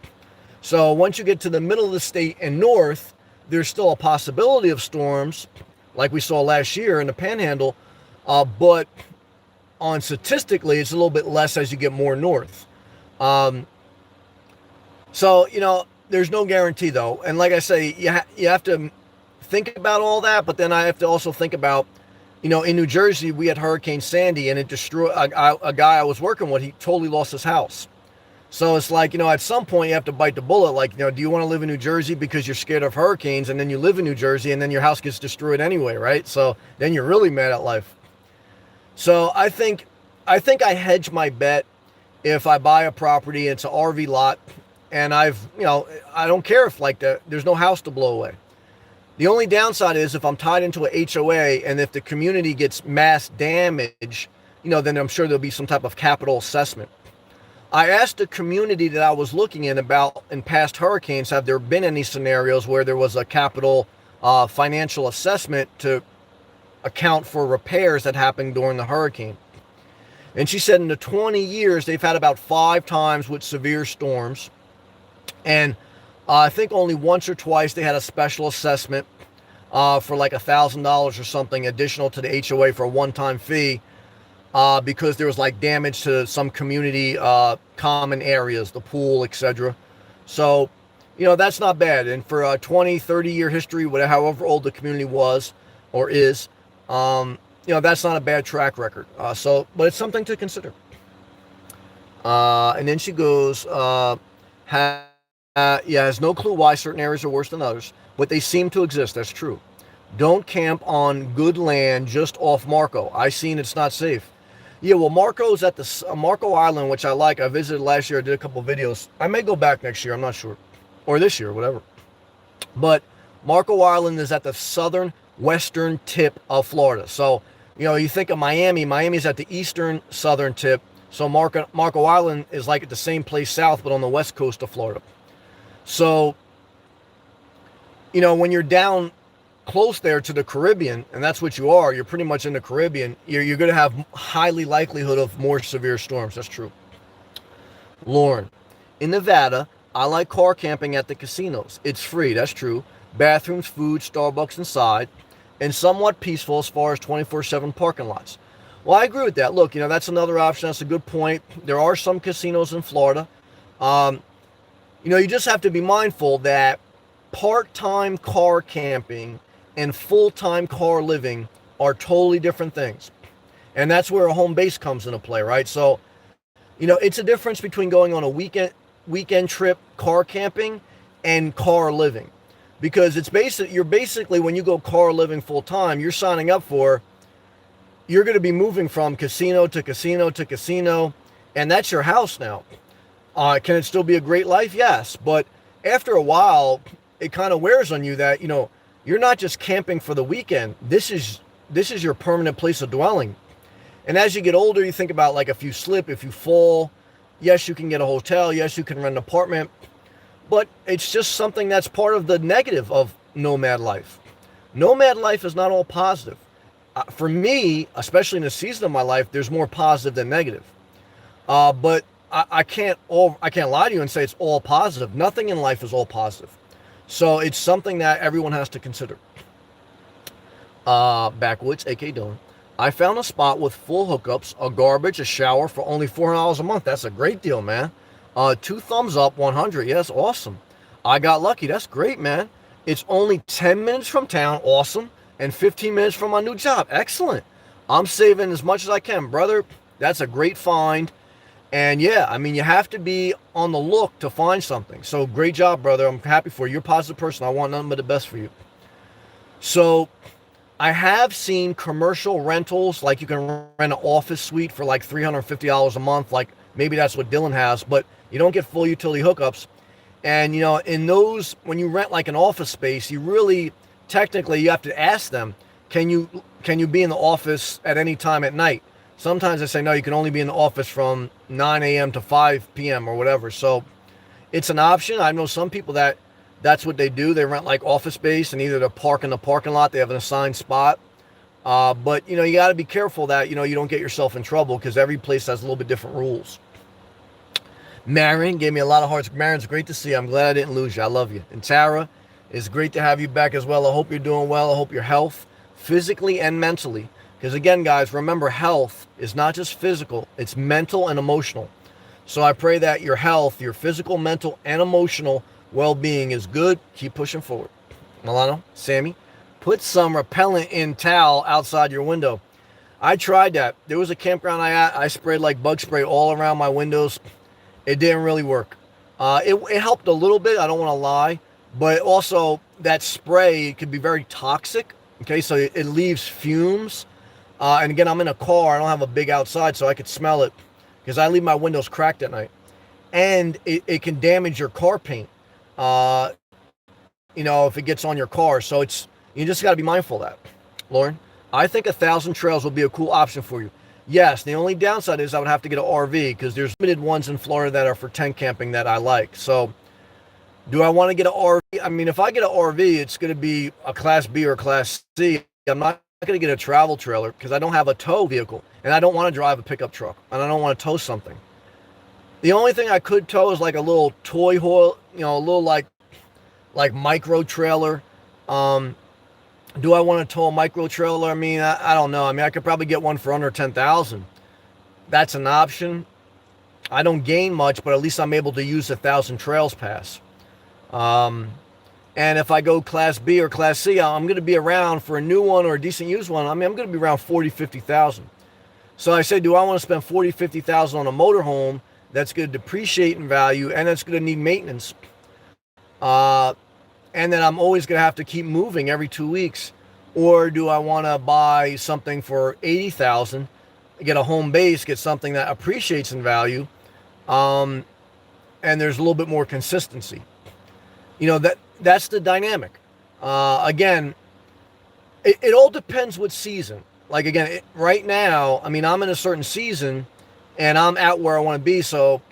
So once you get to the middle of the state and north, there's still a possibility of storms, like we saw last year in the Panhandle, but statistically, it's a little bit less as you get more north. So, there's no guarantee, though. And like I say, you have to think about all that, but then I have to also think about, in New Jersey, we had Hurricane Sandy, and it destroyed a guy I was working with. He totally lost his house. So it's like, at some point you have to bite the bullet. Like, do you want to live in New Jersey because you're scared of hurricanes, and then you live in New Jersey and then your house gets destroyed anyway, right? So then you're really mad at life. So I think I hedge my bet if I buy a property, it's an RV lot, and I don't care if there's no house to blow away. The only downside is if I'm tied into a HOA and if the community gets mass damage, then I'm sure there'll be some type of capital assessment. I asked the community that I was looking in past hurricanes, have there been any scenarios where there was a capital financial assessment to account for repairs that happened during the hurricane? And she said in the 20 years, they've had about 5 times with severe storms. And I think only once or twice they had a special assessment for like $1,000 or something additional to the HOA for a one-time fee. Because there was damage to some community common areas, the pool, etc. So, that's not bad. And for a 20, 30-year history, however old the community was or is, that's not a bad track record. But it's something to consider. And then she goes, has no clue why certain areas are worse than others, but they seem to exist. That's true. Don't camp on good land just off Marco. I seen it's not safe. Yeah, well, Marco's at the Marco Island, which I like. I visited last year. I did a couple videos. I may go back next year. I'm not sure. Or this year, whatever. But Marco Island is at the southern western tip of Florida. So, you think of Miami. Miami's at the eastern southern tip. So Marco Island is like at the same place south, but on the west coast of Florida. So, when you're down close there to the Caribbean, and that's what you are, you're pretty much in the Caribbean, you're going to have highly likelihood of more severe storms. That's true. Lauren, in Nevada, I like car camping at the casinos. It's free. That's true. Bathrooms, food, Starbucks inside, and somewhat peaceful as far as 24/7 parking lots. Well, I agree with that. Look, that's another option. That's a good point. There are some casinos in Florida. You just have to be mindful that part-time car camping and full-time car living are totally different things. And that's where a home base comes into play, right? So, it's a difference between going on a weekend trip car camping and car living. Because you're basically, when you go car living full time, you're signing up for, you're going to be moving from casino to casino to casino, and that's your house now. Can it still be a great life? Yes. But after a while, it kind of wears on you that, you're not just camping for the weekend. This is your permanent place of dwelling. And as you get older, you think about, like, if you slip, if you fall, yes, you can get a hotel. Yes, you can rent an apartment. But it's just something that's part of the negative of nomad life. Nomad life is not all positive. For me, especially in this season of my life, there's more positive than negative. But I can't lie to you and say it's all positive. Nothing in life is all positive. So it's something that everyone has to consider. Backwoods, aka Dylan. I found a spot with full hookups, a garbage, a shower for only $400 a month. That's a great deal, man. 2 thumbs up, 100. Yes, awesome. I got lucky. That's great, man. It's only 10 minutes from town. Awesome. And 15 minutes from my new job. Excellent. I'm saving as much as I can, brother. That's a great find. And yeah, you have to be on the look to find something. So great job, brother. I'm happy for you. You're a positive person. I want nothing but the best for you. So I have seen commercial rentals, like you can rent an office suite for like $350 a month. Like maybe that's what Dylan has, but you don't get full utility hookups. And, in those, when you rent like an office space, you really, technically, you have to ask them, can you be in the office at any time at night? Sometimes they say, no, you can only be in the office from 9 a.m. to 5 p.m. or whatever. So it's an option. I know some people that's what they do. They rent like office space, and either they park in the parking lot, they have an assigned spot. But, you got to be careful that, you don't get yourself in trouble, because every place has a little bit different rules. Marion gave me a lot of hearts. Marion, it's great to see you. I'm glad I didn't lose you. I love you. And Tara, it's great to have you back as well. I hope you're doing well. I hope your health, physically and mentally. Because again, guys, remember, health is not just physical. It's mental and emotional. So I pray that your health, your physical, mental, and emotional well-being is good. Keep pushing forward. Milano, Sammy, put some repellent in towel outside your window. I tried that. There was a campground I sprayed like bug spray all around my windows. It didn't really work. It helped a little bit, I don't want to lie, but also that spray could be very toxic. Okay, so it leaves fumes. And again, I'm in a car. I don't have a big outside, so I could smell it, because I leave my windows cracked at night. And it can damage your car paint, if it gets on your car. So you just got to be mindful of that. Lauren, I think 1,000 trails will be a cool option for you. Yes, the only downside is I would have to get an RV, because there's limited ones in Florida that are for tent camping that I like. So do I want to get an RV? If I get an RV, it's going to be a Class B or a Class C. I'm not going to get a travel trailer, because I don't have a tow vehicle, and I don't want to drive a pickup truck, and I don't want to tow something. The only thing I could tow is like a little toy haul, a little like micro trailer. Do I want to tow a micro trailer? I don't know. I could probably get one for under 10,000. That's an option. I don't gain much, but at least I'm able to use 1,000 trails pass. And if I go Class B or Class C, I'm going to be around for a new one or a decent used one. I'm going to be around 40, 50,000. So I say, do I want to spend 40, 50,000 on a motorhome that's going to depreciate in value and that's going to need maintenance? And then I'm always going to have to keep moving every 2 weeks. Or do I want to buy something for 80,000, get a home base, get something that appreciates in value, and there's a little bit more consistency? That's the dynamic. Again, it all depends what season. Like again, right now, I mean, I'm in a certain season, and I'm at where I want to be, so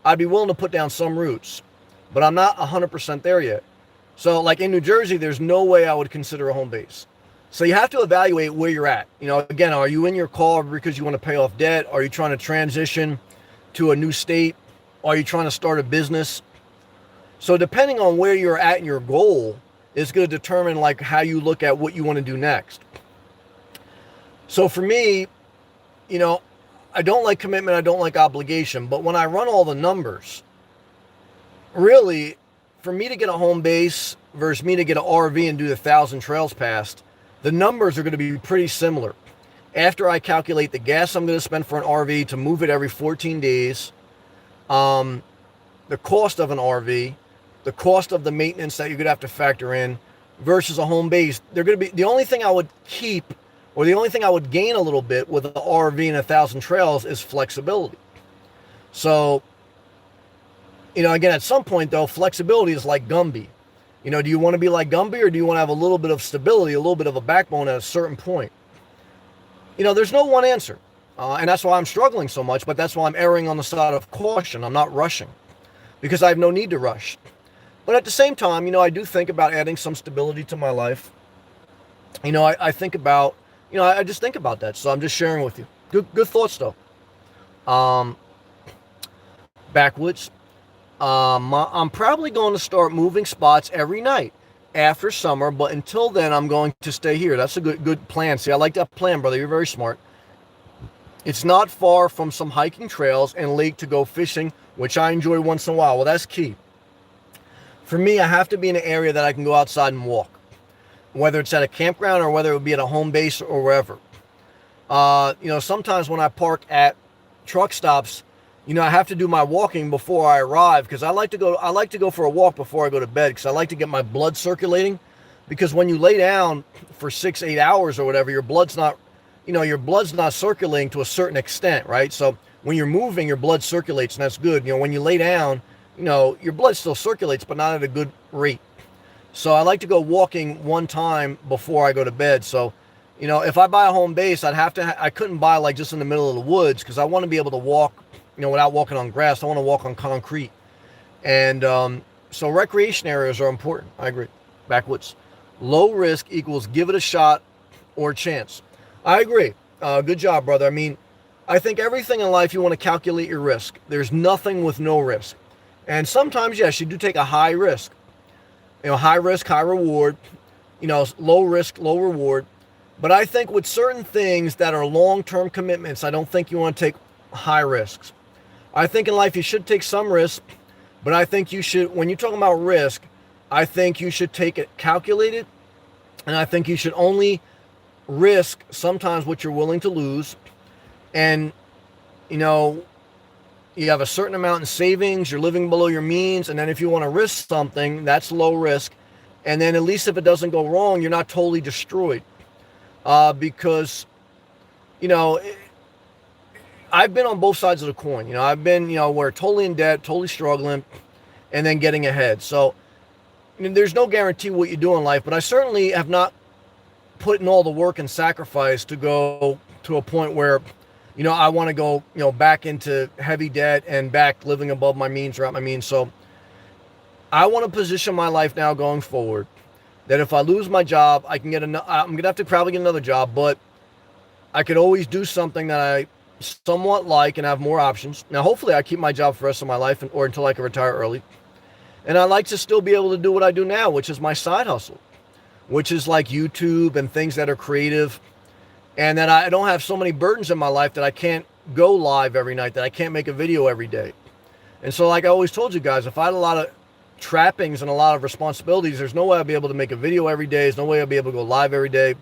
I'd be willing to put down some roots, but I'm not 100% there yet. So, like in New Jersey, there's no way I would consider a home base. So you have to evaluate where you're at. You know, again, are you in your car because you want to pay off debt? Are you trying to transition to a new state? Are you trying to start a business? So depending on where you're at in your goal is going to determine like how you look at what you want to do next. So for me, you know, I don't like commitment, I don't like obligation, but when I run all the numbers, really, for me to get a home base versus me to get an RV and do the 1,000 trails passed, the numbers are going to be pretty similar. After I calculate the gas I'm going to spend for an RV to move it every 14 days, the cost of an RV, the cost of the maintenance that you're going to have to factor in versus a home base, they're going to be the only thing I would keep or the only thing I would gain a little bit with an RV and 1,000 trails is flexibility. So, you know, again, at some point though, flexibility is like Gumby. You know, do you want to be like Gumby or do you want to have a little bit of stability, a little bit of a backbone at a certain point? You know, there's no one answer. And that's why I'm struggling so much, but that's why I'm erring on the side of caution. I'm not rushing because I have no need to rush. But at the same time, you know, I do think about adding some stability to my life. You know, I think about, you know, I just think about that. So I'm just sharing with you. Good thoughts though. Backwoods. I'm probably going to start moving spots every night after summer, but until then, I'm going to stay here. That's a good plan. See, I like that plan, brother. You're very smart. It's not far from some hiking trails and lake to go fishing, which I enjoy once in a while. Well, that's key. For me, I have to be in an area that I can go outside and walk, whether it's at a campground or whether it would be at a home base or wherever. You know, sometimes when I park at truck stops, you know, I have to do my walking before I arrive because I like to go for a walk before I go to bed because I like to get my blood circulating. Because when you lay down for 6-8 hours or whatever, your blood's not circulating to a certain extent, right? So when you're moving, your blood circulates, and that's good. You know, when you lay down, you know, your blood still circulates, but not at a good rate. So I like to go walking one time before I go to bed. So, you know, if I buy a home base, I couldn't buy like just in the middle of the woods because I want to be able to walk, you know, without walking on grass. I want to walk on concrete. And so recreation areas are important. I agree. Backwoods. Low risk equals give it a shot or chance. I agree. Good job, brother. I mean, I think everything in life you want to calculate your risk. There's nothing with no risk. And sometimes, yes, you do take a high risk. You know, high risk, high reward. You know, low risk, low reward. But I think with certain things that are long-term commitments, I don't think you want to take high risks. I think in life you should take some risk, but I think you should, when you're talking about risk, I think you should take it calculated, and I think you should only risk sometimes what you're willing to lose. And, you know, you have a certain amount in savings, you're living below your means, and then if you want to risk something, that's low risk. And then at least if it doesn't go wrong, you're not totally destroyed. Because, you know, I've been on both sides of the coin. You know, I've been, you know, where totally in debt, totally struggling, and then getting ahead. So, I mean, there's no guarantee what you do in life, but I certainly have not put in all the work and sacrifice to go to a point where, you know, I want to go, you know, back into heavy debt and back living above my means or at my means. So I want to position my life now going forward that if I lose my job, I can get I'm going to have to probably get another job, but I could always do something that I somewhat like and have more options. Now, hopefully I keep my job for the rest of my life or until I can retire early. And I like to still be able to do what I do now, which is my side hustle, which is like YouTube and things that are creative, and that I don't have so many burdens in my life that I can't go live every night, that I can't make a video every day. And so like I always told you guys, if I had a lot of trappings and a lot of responsibilities, there's no way I'd be able to make a video every day. There's no way I'd be able to go live every day.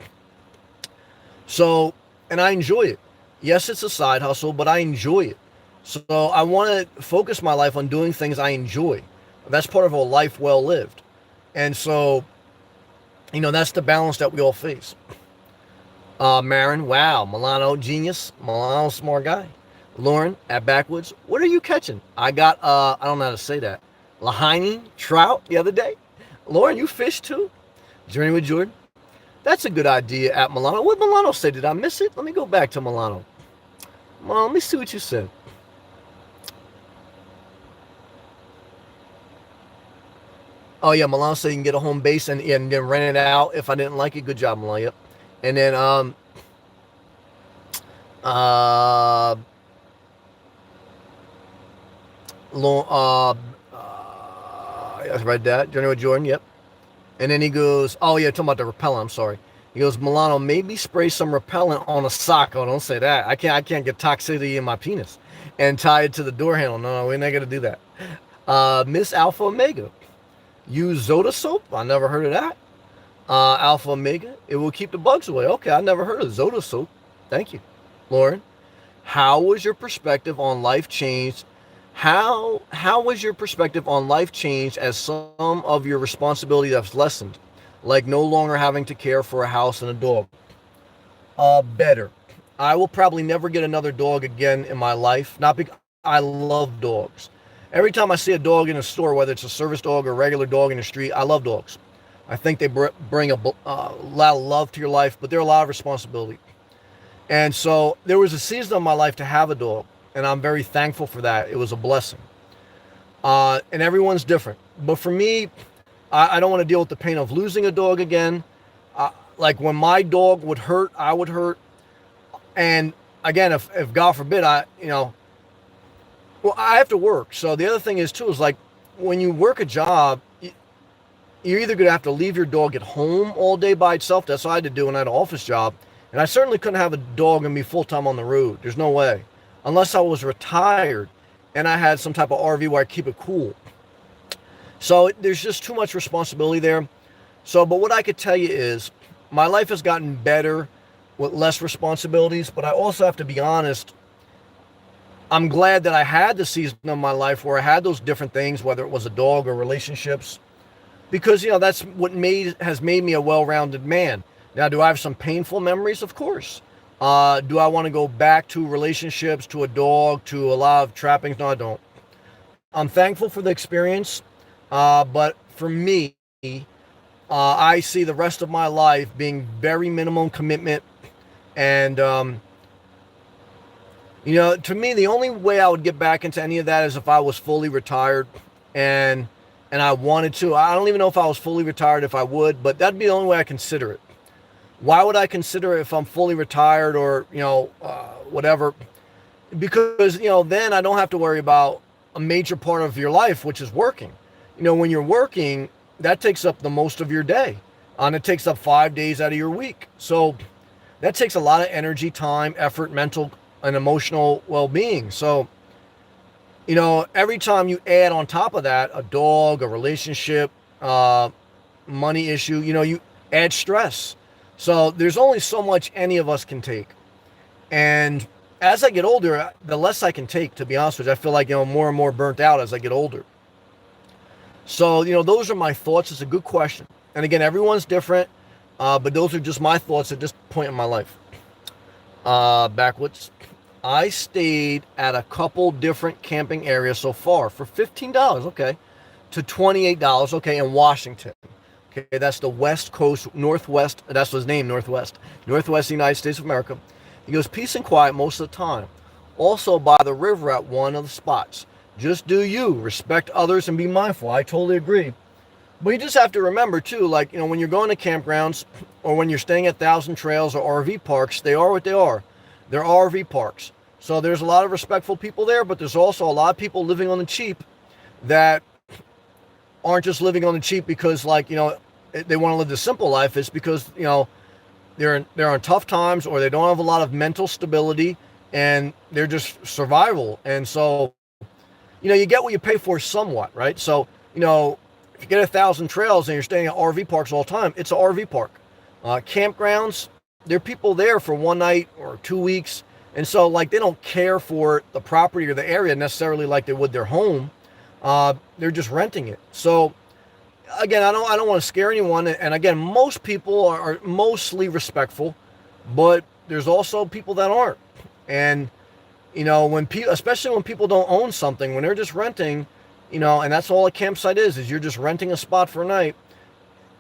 So, and I enjoy it. Yes, it's a side hustle, but I enjoy it. So I want to focus my life on doing things I enjoy. That's part of a life well lived. And so, you know, that's the balance that we all face. Marin, wow, Milano, genius. Milano, smart guy. Lauren, at Backwoods, what are you catching? I got, I don't know how to say that. Lahaini trout the other day. Lauren, you fish too? Journey with Jordan. That's a good idea at Milano. What Milano say? Did I miss it? Let me go back to Milano. Well, let me see what you said. Oh yeah, Milano said you can get a home base and then rent it out if I didn't like it. Good job, Milano. Yep. And then uh I read that. Journey with Jordan. Yep. And then he goes, oh yeah, talking about the repellent. I'm sorry. He goes, Milano, maybe spray some repellent on a sock. Oh, don't say that. I can't get toxicity in my penis and tie it to the door handle. No, we're not gonna do that. Miss Alpha Omega, use Zoda soap. I never heard of that. Alpha Omega, it will keep the bugs away. Okay, I never heard of Zoda soap. Thank you, Lauren. How was your perspective on life changed? How was your perspective on life changed as some of your responsibility has lessened, like no longer having to care for a house and a dog? Better. I will probably never get another dog again in my life. Not because I love dogs. Every time I see a dog in a store, whether it's a service dog or a regular dog in the street, I love dogs. I think they bring a lot of love to your life, but they're a lot of responsibility. And so there was a season of my life to have a dog, and I'm very thankful for that. It was a blessing. And everyone's different. But for me, I don't want to deal with the pain of losing a dog again. Like when my dog would hurt, I would hurt. And again, if God forbid, well, I have to work. So the other thing is too, is like when you work a job, you're either going to have to leave your dog at home all day by itself. That's what I had to do when I had an office job. And I certainly couldn't have a dog and be full-time on the road. There's no way. Unless I was retired and I had some type of RV where I keep it cool. So there's just too much responsibility there. So, but what I could tell you is my life has gotten better with less responsibilities, but I also have to be honest. I'm glad that I had the season of my life where I had those different things, whether it was a dog or relationships, because, that's what has made me a well-rounded man. Now, do I have some painful memories? Of course. Do I want to go back to relationships, to a dog, to a lot of trappings? No, I don't. I'm thankful for the experience, but for me, I see the rest of my life being very minimum commitment. And, to me, the only way I would get back into any of that is if I was fully retired and I wanted to. I don't even know if I was fully retired if I would, but that'd be the only way I consider it. Why would I consider it if I'm fully retired or, whatever? Because, then I don't have to worry about a major part of your life, which is working. When you're working, that takes up the most of your day. And it takes up 5 days out of your week. So that takes a lot of energy, time, effort, mental, and emotional well-being. So, every time you add on top of that a dog, a relationship, money issue, you add stress. So there's only so much any of us can take. And as I get older, the less I can take, to be honest with you. I feel like, more and more burnt out as I get older. So, those are my thoughts. It's a good question. And again, everyone's different, but those are just my thoughts at this point in my life. Backwards. I stayed at a couple different camping areas so far for $15, okay, to $28, okay, in Washington. Okay, that's the West Coast, Northwest, that's his name, Northwest United States of America. He goes, peace and quiet most of the time. Also by the river at one of the spots. Just do you, respect others and be mindful. I totally agree. But you just have to remember too, like, when you're going to campgrounds or when you're staying at Thousand Trails or RV parks, they are what they are. They're RV parks. So there's a lot of respectful people there, but there's also a lot of people living on the cheap that aren't just living on the cheap because, like, they want to live the simple life. It's because, they're on tough times or they don't have a lot of mental stability and they're just survival. And so, you get what you pay for somewhat, right? So, if you get 1,000 Trails and you're staying at RV parks all the time, it's an RV park. Campgrounds, there are people there for one night or 2 weeks. And so, like, they don't care for the property or the area necessarily like they would their home. They're just renting it. So, again, I don't want to scare anyone. And again, most people are mostly respectful, but there's also people that aren't. And, especially when people don't own something, when they're just renting, and that's all a campsite is you're just renting a spot for a night.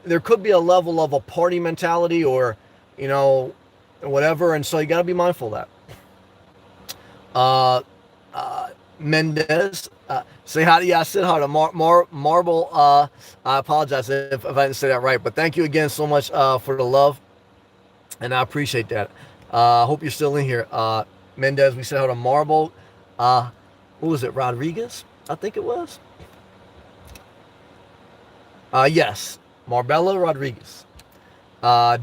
there could be a level of a party mentality or, you know, whatever. And so you got to be mindful of that. Mendez, say hi to, yeah, I said hi to Marble. I apologize if I didn't say that right, but thank you again so much for the love, and I appreciate that. Hope you're still in here. Mendez, we said hi to Marble. Who was it? Rodriguez, I think it was. Yes, Marbella Rodriguez.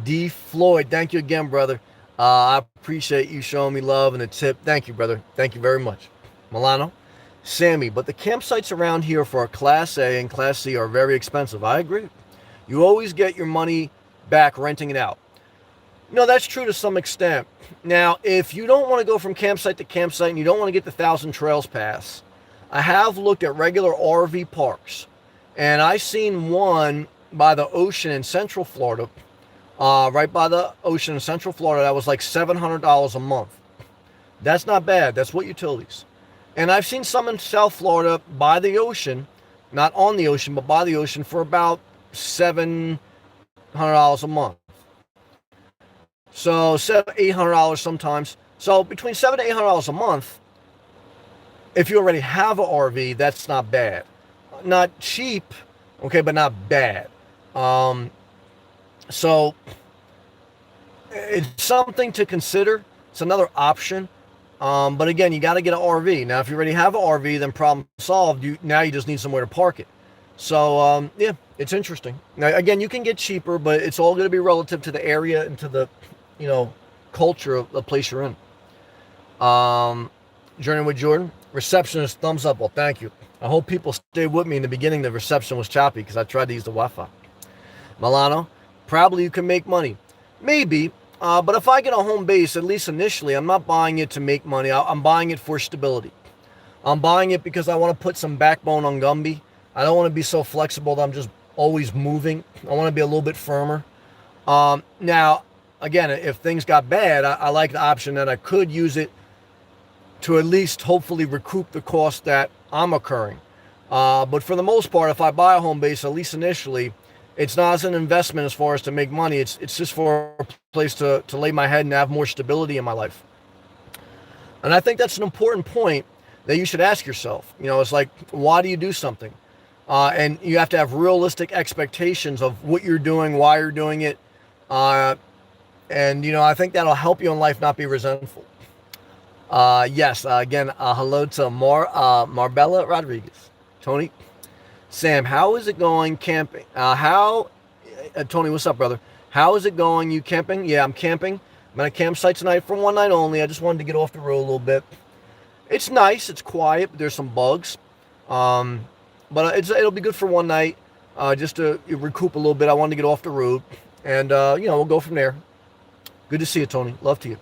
D. Floyd, thank you again, brother. I appreciate you showing me love and a tip. Thank you, brother. Thank you very much. Milano, Sammy, but the campsites around here for a Class A and Class C are very expensive. I agree. You always get your money back renting it out. No, that's true to some extent. Now, if you don't want to go from campsite to campsite and you don't want to get the 1,000 Trails Pass, I have looked at regular RV parks, and I seen one by the ocean in Central Florida, right by the ocean in Central Florida, that was like $700 a month. That's not bad. That's what utilities. And I've seen some in South Florida by the ocean, not on the ocean, but by the ocean for about $700 a month. So $800 sometimes. So between $700 to $800 a month, if you already have an RV, that's not bad. Not cheap, okay, but not bad. So it's something to consider. It's another option. But again, you got to get an RV. Now, if you already have an RV, then problem solved. Now you just need somewhere to park it. So yeah, it's interesting. Now, again, you can get cheaper, but it's all going to be relative to the area and to the, you know, culture of the place you're in. Journey with Jordan, receptionist, thumbs up. Well, thank you. I hope people stayed with me in the beginning. The reception was choppy because I tried to use the Wi-Fi. Milano, probably you can make money. Maybe. But if I get a home base, at least initially, I'm not buying it to make money. I'm buying it for stability. I'm buying it because I want to put some backbone on Gumby. I don't want to be so flexible that I'm just always moving. I want to be a little bit firmer. Now, again, if things got bad, I like the option that I could use it to at least hopefully recoup the cost that I'm incurring. But for the most part, if I buy a home base, at least initially, it's not as an investment as far as to make money. It's just for a place to lay my head and have more stability in my life. And I think that's an important point that you should ask yourself. You know, it's like, why do you do something? And you have to have realistic expectations of what you're doing, why you're doing it. And, you know, I think that'll help you in life not be resentful. Yes, again, hello to Marbella Rodriguez. Tony, Sam, how is it going camping? Tony, what's up, brother? How is it going? You camping? Yeah, I'm camping. I'm at a campsite tonight for one night only. I just wanted to get off the road a little bit. It's nice. It's quiet, but there's some bugs. But it'll be good for one night, just to recoup a little bit. I wanted to get off the road, and you know, we'll go from there. Good to see you, Tony. Love to you.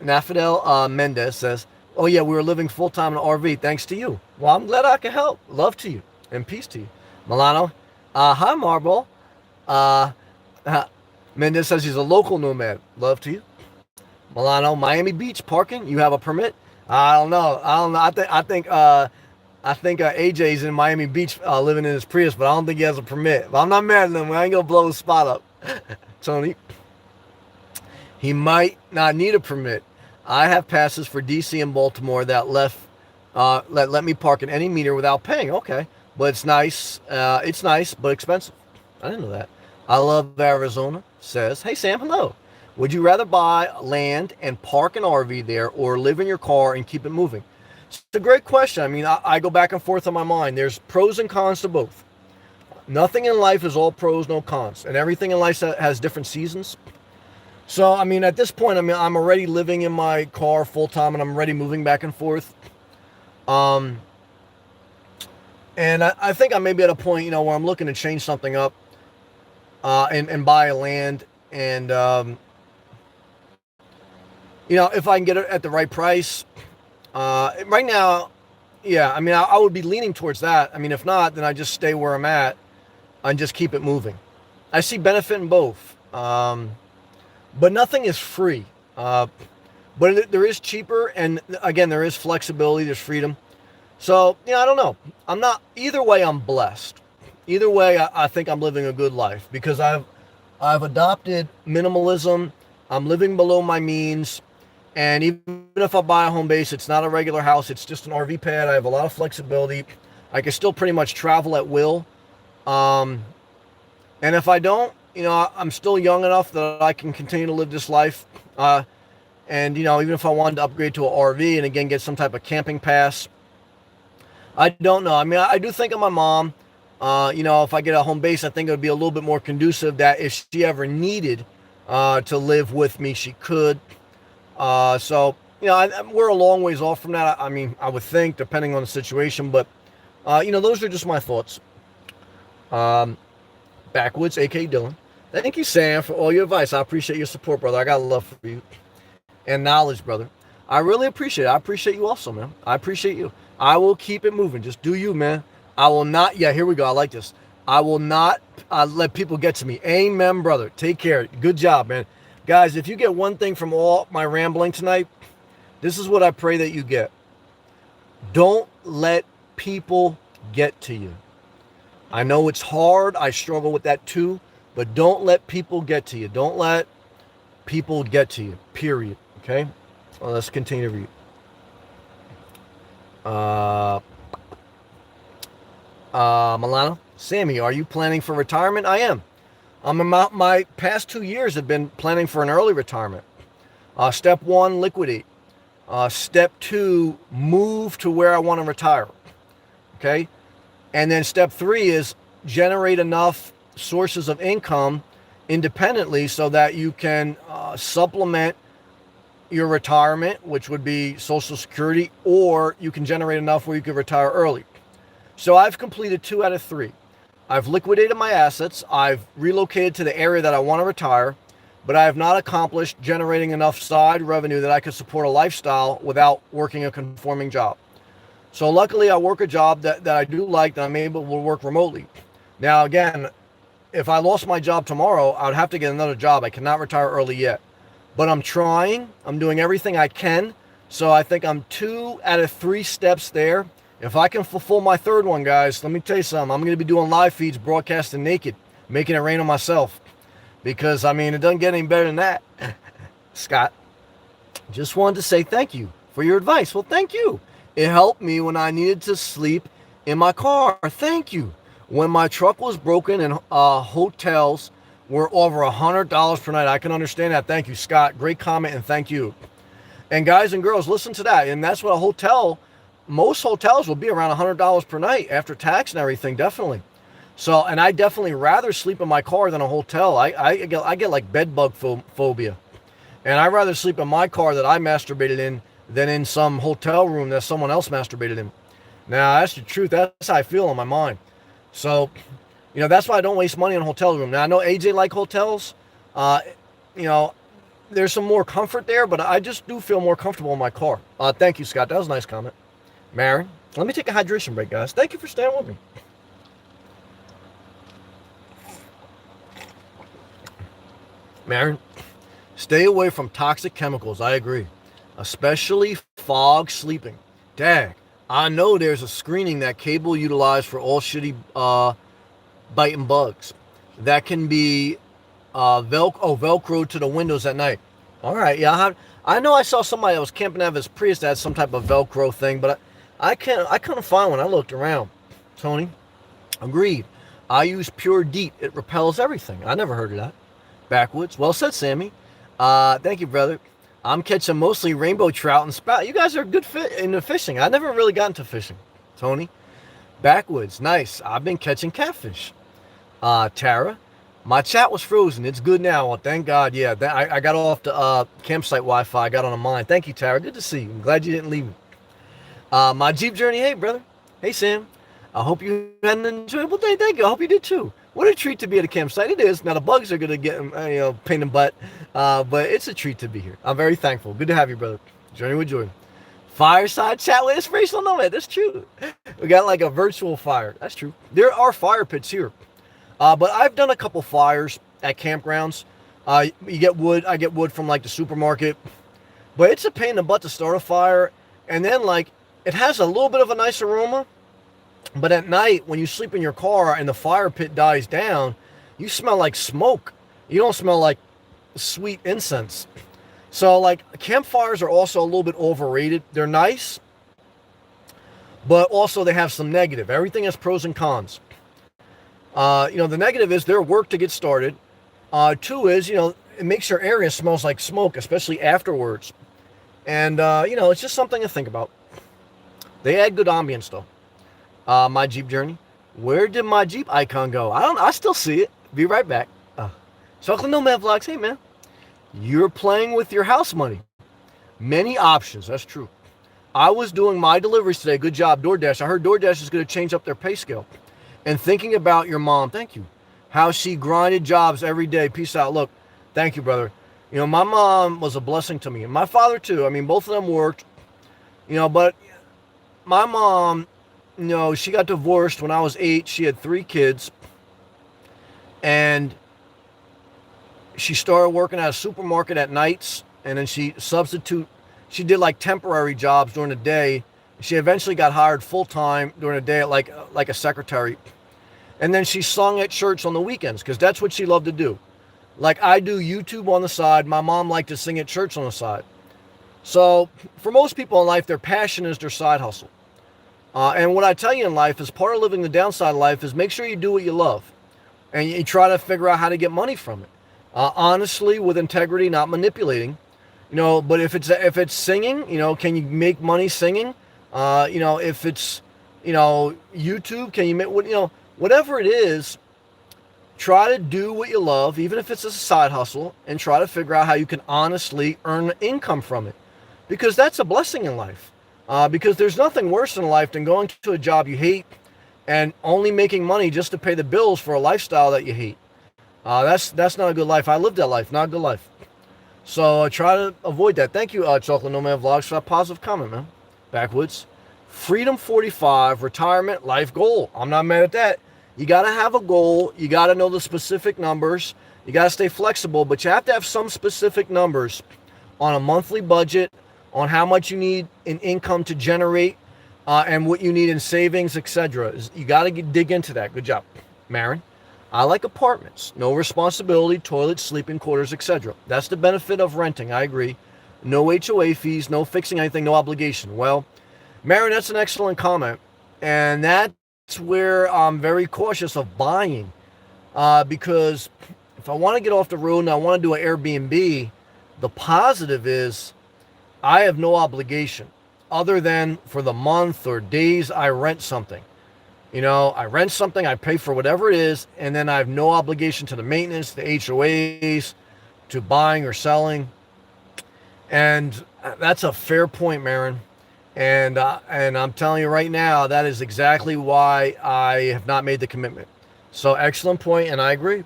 Nafidel Mendez says, "Oh yeah, we were living full time in an RV. Thanks to you. Well, I'm glad I can help. Love to you, and peace to you." Milano, hi Marble. Mendez says he's a local nomad. Love to you. Milano, Miami Beach parking. You have a permit? I don't know. I think AJ's in Miami Beach living in his Prius, but I don't think he has a permit. But I'm not mad at him. I ain't gonna blow his spot up. Tony, he might not need a permit. I have passes for DC and Baltimore that let me park in any meter without paying. Okay, but it's nice. It's nice, but expensive. I didn't know that. I love Arizona. Says, hey Sam, hello. Would you rather buy land and park an RV there, or live in your car and keep it moving? It's a great question. I mean, I go back and forth on my mind. There's pros and cons to both. Nothing in life is all pros, no cons, and everything in life has different seasons. So, I mean, at this point, I mean, I'm already living in my car full time, and I'm already moving back and forth. And I think I may be at a point, you know, where I'm looking to change something up, and buy land, and you know, if I can get it at the right price. Right now, yeah, I mean, I would be leaning towards that. I mean, if not, then I just stay where I'm at and just keep it moving. I see benefit in both. But nothing is free. But there is cheaper, and again, there is flexibility, there's freedom. So, yeah, I don't know. Either way, I'm blessed. either way, I think I'm living a good life because I've adopted minimalism. I'm living below my means. And even if I buy a home base, it's not a regular house. It's just an RV pad. I have a lot of flexibility. I can still pretty much travel at will. Um, and if I don't, I'm still young enough that I can continue to live this life. And, even if I wanted to upgrade to an RV and again get some type of camping pass, I don't know. I mean, I do think of my mom. If I get a home base, I think it would be a little bit more conducive that if she ever needed to live with me, she could. We're a long ways off from that. I mean, I would think, depending on the situation, but, those are just my thoughts. Um, Backwoods, aka Dylan. Thank you, Sam, for all your advice. I appreciate your support, brother. I got love for you and knowledge, brother. I really appreciate it. I appreciate you also, man. I appreciate you. I will keep it moving. Just do you, man. I will not. Yeah, here we go. I like this. I will not let people get to me. Amen, brother. Take care. Good job, man. Guys, if you get one thing from all my rambling tonight, this is what I pray that you get. Don't let people get to you. I know it's hard. I struggle with that too. But don't let people get to you. Don't let people get to you. Period. Okay? Well, let's continue to read. Milano, Sammy, are you planning for retirement? I am. My past 2 years have been planning for an early retirement. Step 1, liquidate. Step 2, move to where I want to retire. Okay? And then step 3 is generate enough sources of income independently so that you can supplement your retirement, which would be Social Security, or you can generate enough where you can retire early. So I've completed 2 out of 3. I've liquidated my assets. I've relocated to the area that I want to retire, but I have not accomplished generating enough side revenue that I could support a lifestyle without working a conforming job. So luckily I work a job that I do like, that I'm able to work remotely. Now again, if I lost my job tomorrow, I would have to get another job. I cannot retire early yet. But I'm trying. I'm doing everything I can. So I think I'm 2 out of 3 steps there. If I can fulfill my third one, guys, let me tell you something. I'm going to be doing live feeds, broadcasting naked, making it rain on myself. Because, I mean, it doesn't get any better than that. Scott, just wanted to say thank you for your advice. Well, thank you. It helped me when I needed to sleep in my car. Thank you. When my truck was broken and hotels were over $100 per night. I can understand that. Thank you, Scott. Great comment, and thank you. And guys and girls, listen to that. And that's what most hotels will be around $100 per night after tax and everything, definitely. So, and I definitely rather sleep in my car than a hotel. I get like bed bug phobia. And I'd rather sleep in my car that I masturbated in than in some hotel room that someone else masturbated in. Now, that's the truth. That's how I feel in my mind. So, that's why I don't waste money on a hotel room. Now, I know AJ like hotels. There's some more comfort there, but I just do feel more comfortable in my car. Thank you, Scott. That was a nice comment. Marin, let me take a hydration break, guys. Thank you for staying with me. Marin, stay away from toxic chemicals. I agree. Especially fog sleeping. Dag, I know there's a screening that cable utilized for all shitty biting bugs. That can be Velcro to the windows at night. All right, yeah, I know I saw somebody that was camping out of his Prius that had some type of Velcro thing, but I couldn't find one. I looked around. Tony, agreed. I use Pure Deep. It repels everything. I never heard of that. Backwoods. Well said, Sammy. Thank you, brother. I'm catching mostly rainbow trout and spout. You guys are good fit into fishing. I never really got into fishing. Tony, Backwoods. Nice. I've been catching catfish. Tara, my chat was frozen. It's good now. Well, thank God. Yeah, I got off the campsite Wi-Fi. I got on a mine. Thank you, Tara. Good to see you. I'm glad you didn't leave me. My Jeep journey. Hey, brother. Hey, Sam. I hope you had an enjoyable day. Thank you. I hope you did too. What a treat to be at a campsite. It is. Now, the bugs are going to get, pain in the butt. But it's a treat to be here. I'm very thankful. Good to have you, brother. Journey with Jordan. Fireside chat with Inspirational Nomad. That's true. We got like a virtual fire. That's true. There are fire pits here. But I've done a couple fires at campgrounds. You get wood. I get wood from like the supermarket. But it's a pain in the butt to start a fire. And then like, it has a little bit of a nice aroma. But at night, when you sleep in your car and the fire pit dies down, you smell like smoke. You don't smell like sweet incense. So, like, campfires are also a little bit overrated. They're nice, but also they have some negative. Everything has pros and cons. The negative is their work to get started. Two is, it makes your area smells like smoke, especially afterwards. And, it's just something to think about. They add good ambience, though. My Jeep journey. Where did my Jeep icon go? I still see it. Be right back. Chocolate Nomad Vlogs. Hey, man. You're playing with your house money. Many options. That's true. I was doing my deliveries today. Good job, DoorDash. I heard DoorDash is going to change up their pay scale. And thinking about your mom, thank you. How she grinded jobs every day. Peace out. Look, thank you, brother. My mom was a blessing to me. And my father, too. I mean, both of them worked. But my mom, she got divorced when I was 8. She had 3 kids. And she started working at a supermarket at nights. And then she did like temporary jobs during the day. She eventually got hired full-time during the day like a secretary. And then she sung at church on the weekends because that's what she loved to do. Like I do YouTube on the side. My mom liked to sing at church on the side. So for most people in life, their passion is their side hustle. And what I tell you in life is part of living the downside of life is make sure you do what you love. And you try to figure out how to get money from it. Honestly, with integrity, not manipulating. But if it's singing, can you make money singing? If it's, YouTube, can you make, whatever it is, try to do what you love, even if it's a side hustle, and try to figure out how you can honestly earn income from it. Because that's a blessing in life. Because there's nothing worse in life than going to a job you hate and only making money just to pay the bills for a lifestyle that you hate. That's not a good life. I lived that life, not a good life. So try to avoid that. Thank you, Chocolate Nomad Vlogs, for that positive comment, man. Backwoods. Freedom 45, retirement, life goal. I'm not mad at that. You got to have a goal. You got to know the specific numbers. You got to stay flexible, but you have to have some specific numbers on a monthly budget, on how much you need in income to generate, and what you need in savings, etc. You got to dig into that. Good job, Marin. I like apartments. No responsibility, toilets, sleeping quarters, etc. That's the benefit of renting. I agree. No HOA fees, no fixing anything, no obligation. Well, Marin, that's an excellent comment. And that's where I'm very cautious of buying. Because if I want to get off the road and I want to do an Airbnb, the positive is I have no obligation other than for the month or days I rent something. I rent something, I pay for whatever it is, and then I have no obligation to the maintenance, the HOAs, to buying or selling. And that's a fair point, Marin. And I'm telling you right now, that is exactly why I have not made the commitment. So excellent point, and I agree.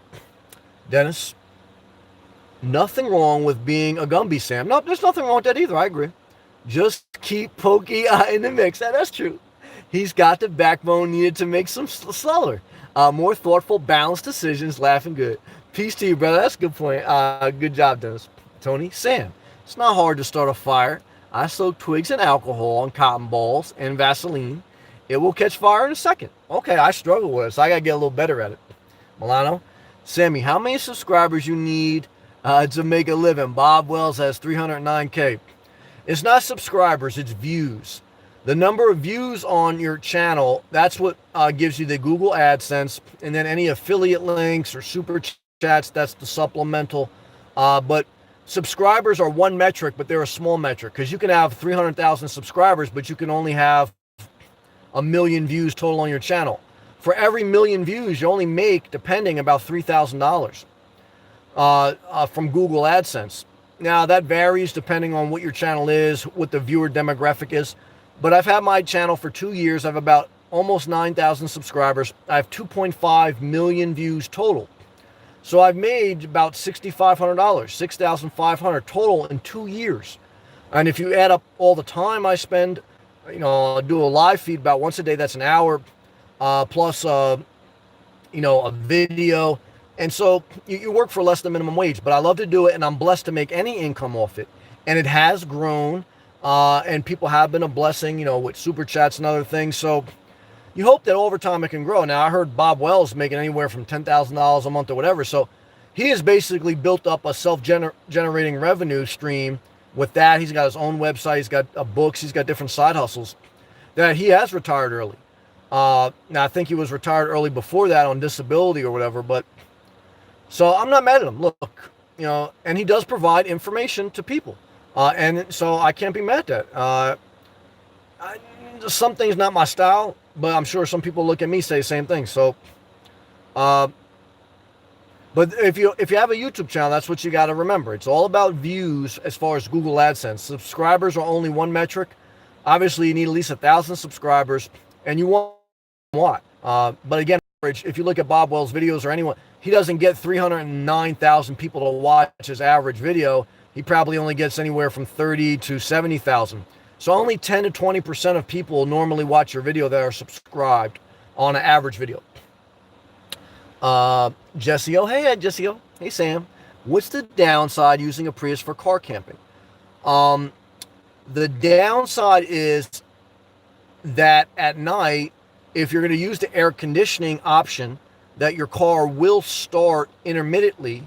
Dennis, nothing wrong with being a Gumby, Sam. No, there's nothing wrong with that either. I agree. Just keep Pokey in the mix. That's true. He's got the backbone needed to make some slower, more thoughtful, balanced decisions. Laughing good. Peace to you, brother. That's a good point. Good job, Dennis. Tony, Sam, it's not hard to start a fire. I soak twigs in alcohol and cotton balls and Vaseline. It will catch fire in a second. Okay, I struggle with it, so I got to get a little better at it. Milano, Sammy, how many subscribers you need to make a living? Bob Wells has 309K. It's not subscribers, it's views. The number of views on your channel, that's what gives you the Google AdSense. And then any affiliate links or super chats, that's the supplemental. But subscribers are one metric, but they're a small metric. Because you can have 300,000 subscribers, but you can only have 1 million views total on your channel. For every 1 million views, you only make, depending, about $3,000 from Google AdSense. Now, that varies depending on what your channel is, what the viewer demographic is. But I've had my channel for 2 years. I have about almost 9,000 subscribers. I have 2.5 million views total. So I've made about $6,500, $6,500 total in 2 years. And if you add up all the time I spend, I do a live feed about once a day. That's an hour, plus, a video. And so you work for less than minimum wage. But I love to do it, and I'm blessed to make any income off it. And it has grown. And people have been a blessing, with super chats and other things. So, you hope that over time it can grow. Now, I heard Bob Wells making anywhere from $10,000 a month or whatever. So he has basically built up a self-generating revenue stream with that. He's got his own website. He's got books. He's got different side hustles that he has retired early. Now, I think he was retired early before that on disability or whatever. But so I'm not mad at him. Look, and he does provide information to people. And so I can't be mad at that. Some things not my style, but I'm sure some people look at me say the same thing. So, but if you have a YouTube channel, that's what you got to remember. It's all about views as far as Google AdSense. Subscribers are only one metric. Obviously, you need at least 1,000 subscribers, and you want what? But again, if you look at Bob Wells' videos or anyone, he doesn't get 309,000 people to watch his average video. He probably only gets anywhere from 30 to 70,000. So only 10 to 20% of people normally watch your video that are subscribed on an average video. Jesse O. Hey, Jesse O. Hey, Sam. What's the downside using a Prius for car camping? The downside is that at night, if you're going to use the air conditioning option, that your car will start intermittently,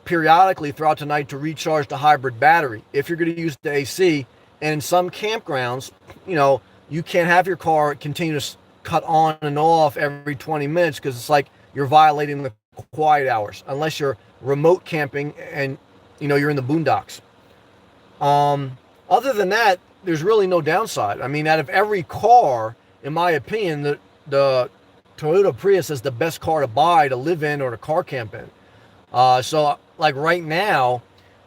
periodically throughout the night to recharge the hybrid battery. If you're going to use the AC, and in some campgrounds, you can't have your car continue to cut on and off every 20 minutes because it's like you're violating the quiet hours, unless you're remote camping and, you're in the boondocks. Other than that, there's really no downside. I mean, out of every car, in my opinion, the Toyota Prius is the best car to buy, to live in, or to car camp in. So, like right now,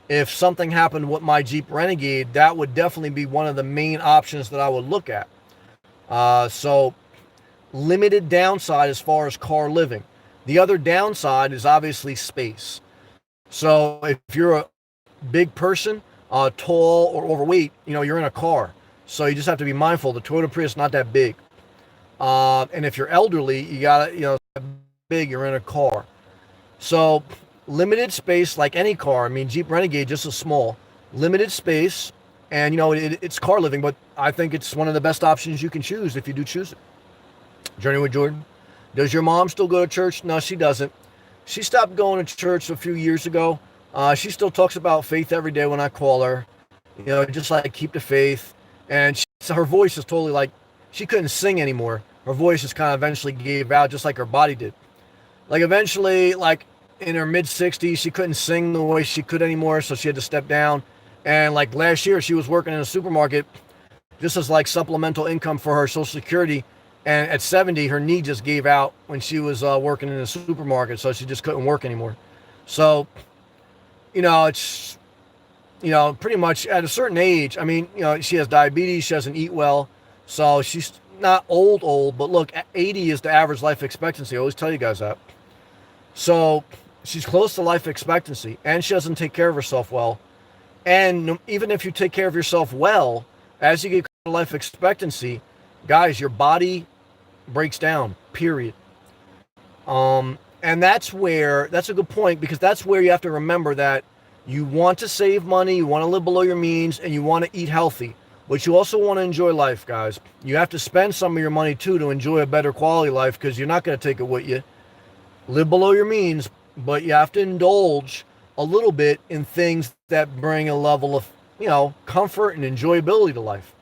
if something happened with my Jeep Renegade, that would definitely be one of the main options that I would look at. So limited downside as far as car living. The other downside is obviously space. So if you're a big person, tall or overweight, you're in a car. So you just have to be mindful. The Toyota Prius is not that big. And if you're elderly, you gotta, big, you're in a car. So limited space, like any car. I mean, Jeep Renegade just is small. Limited space, and it's car living, but I think it's one of the best options you can choose if you do choose it. Journey with Jordan. Does your mom still go to church? No, she doesn't. She stopped going to church a few years ago. She still talks about faith every day when I call her. Just like keep the faith. And her voice is totally like, she couldn't sing anymore. Her voice just kind of eventually gave out, just like her body did. Like eventually, like in her mid-60s, she couldn't sing the way she could anymore, so she had to step down. And like last year, she was working in a supermarket just as like supplemental income for her Social Security. And at 70, her knee just gave out when she was working in a supermarket, so she just couldn't work anymore. So, it's, pretty much at a certain age, I mean, she has diabetes, she doesn't eat well, so she's not old, but look, 80 is the average life expectancy. I always tell you guys that. So she's close to life expectancy, and she doesn't take care of herself well. And even if you take care of yourself well, as you get close to life expectancy, guys, your body breaks down, period. And that's a good point, because that's where you have to remember that you want to save money, you want to live below your means, and you want to eat healthy. But you also want to enjoy life, guys. You have to spend some of your money, too, to enjoy a better quality life, because you're not going to take it with you. Live below your means, but you have to indulge a little bit in things that bring a level of, comfort and enjoyability to life.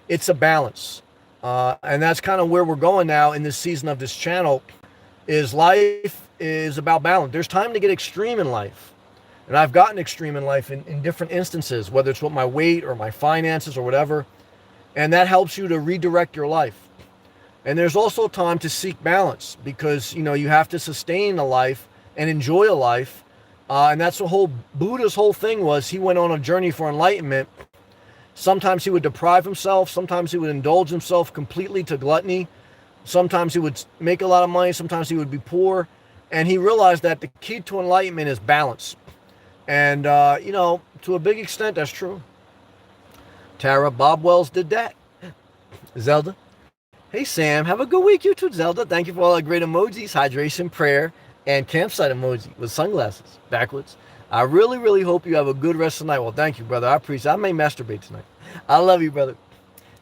It's a balance. And that's kind of where we're going now in this season of this channel, is life is about balance. There's time to get extreme in life. And I've gotten extreme in life in different instances, whether it's with my weight or my finances or whatever. And that helps you to redirect your life. And there's also time to seek balance, because, you have to sustain a life and enjoy a life. And that's the Buddha's whole thing was, he went on a journey for enlightenment. Sometimes he would deprive himself. Sometimes he would indulge himself completely to gluttony. Sometimes he would make a lot of money. Sometimes he would be poor. And he realized that the key to enlightenment is balance. And, to a big extent, that's true. Tara, Bob Wells did that. Zelda. Hey, Sam. Have a good week, you too, Zelda. Thank you for all the great emojis, hydration, prayer, and campsite emoji with sunglasses backwards. I really, really hope you have a good rest of the night. Well, thank you, brother. I appreciate it. I may masturbate tonight. I love you, brother.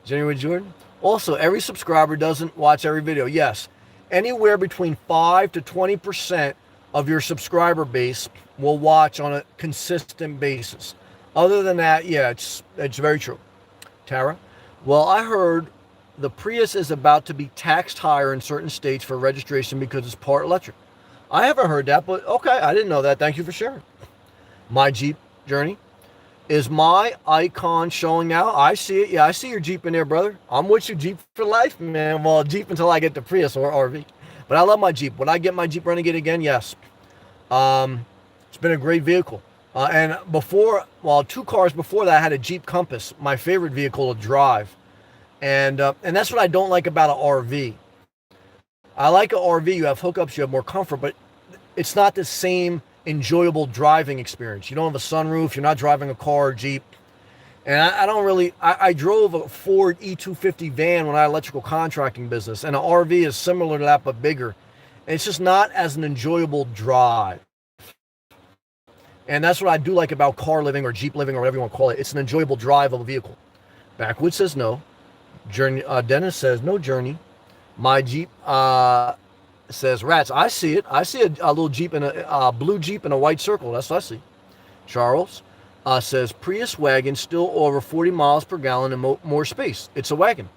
Journey with Jordan. Also, every subscriber doesn't watch every video. Yes, anywhere between 5 to 20% of your subscriber base will watch on a consistent basis. Other than that, yeah, it's very true. Tara, well, I heard the Prius is about to be taxed higher in certain states for registration because it's part electric. I haven't heard that, but okay, I didn't know that. Thank you for sharing. My Jeep journey. Is my icon showing now? I see it. Yeah, I see your Jeep in there, brother. I'm with you, Jeep for life, man. Well, Jeep until I get the Prius or RV. But I love my Jeep. Would I get my Jeep Renegade again? Yes. It's been a great vehicle. And before, well, 2 cars before that, I had a Jeep Compass, my favorite vehicle to drive. And that's what I don't like about an RV. I like an RV. You have hookups, you have more comfort, but it's not the same enjoyable driving experience. You don't have a sunroof. You're not driving a car or Jeep. And I don't really, I drove a Ford E250 van when I had electrical contracting business. And an RV is similar to that, but bigger. And it's just not as an enjoyable drive. And that's what I do like about car living or Jeep living or whatever you want to call it. It's an enjoyable drive of a vehicle. Backwood says no. Journey, Dennis says no journey. My Jeep says rats. I see it. I see a little Jeep in a blue Jeep in a white circle. That's what I see. Charles says Prius wagon still over 40 miles per gallon and more space. It's a wagon.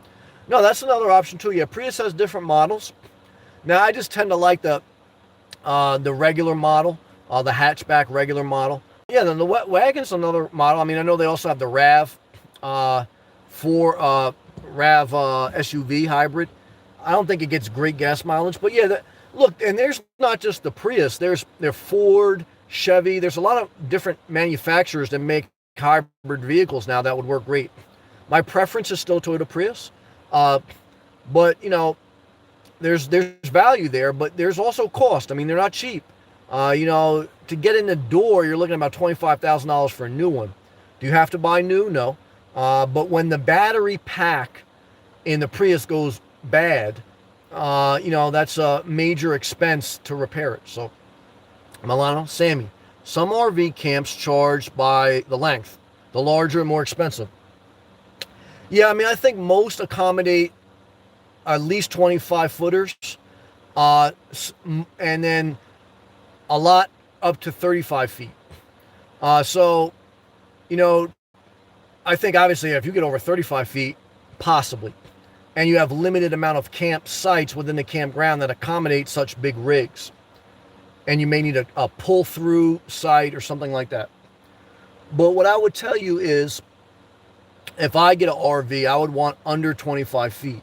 No, that's another option too. Yeah, Prius has different models. Now I just tend to like the regular model, the hatchback regular model. Yeah, then the wagon's another model. I mean, I know they also have the RAV SUV hybrid. I don't think it gets great gas mileage, but yeah, look, and there's not just the Prius. There's Ford, Chevy. There's a lot of different manufacturers that make hybrid vehicles now that would work great. My preference is still Toyota Prius, but you know, there's value there, but there's also cost. I mean, they're not cheap. You know, to get in the door, you're looking at about $25,000 for a new one. Do you have to buy new? No. But when the battery pack in the Prius goes bad, you know, that's a major expense to repair it. So, Milano, Sammy, some RV camps charge by the length, the larger and more expensive. Yeah, I mean, I think most accommodate at least 25 footers, and then a lot up to 35 feet. So, you know, I think obviously if you get over 35 feet, possibly. And you have limited amount of camp sites within the campground that accommodate such big rigs. And you may need a pull-through site or something like that. But what I would tell you is, if I get an RV, I would want under 25 feet.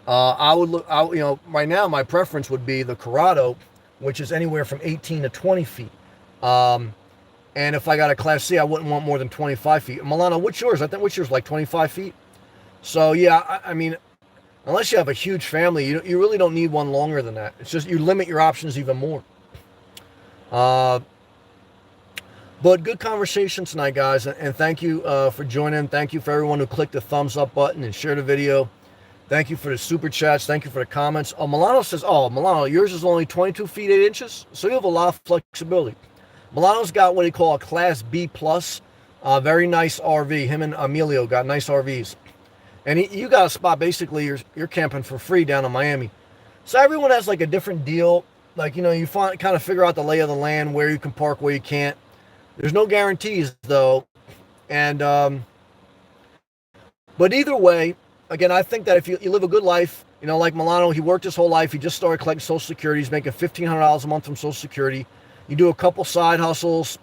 I would look, you know, right now my preference would be the Corrado, which is anywhere from 18 to 20 feet. And if I got a Class C, I wouldn't want more than 25 feet. Milano, what's yours? I think what's yours, like 25 feet? So, yeah, I mean, unless you have a huge family, you really don't need one longer than that. It's just you limit your options even more. But good conversation tonight, guys. And thank you for joining. Thank you for everyone who clicked the thumbs up button and shared the video. Thank you for the super chats. Thank you for the comments. Oh, Milano says, Milano, yours is only 22 feet 8 inches. So you have a lot of flexibility. Milano's got what he call a Class B+. Very nice RV. Him and Emilio got nice RVs. And you got a spot, basically, you're camping for free down in Miami. So everyone has like a different deal. Like, you know, you kind of figure out the lay of the land, where you can park, where you can't. There's no guarantees, though. And, but either way, again, I think that if you live a good life, you know, like Milano, he worked his whole life. He just started collecting Social Security. He's making $1,500 a month from Social Security. You do a couple side hustles.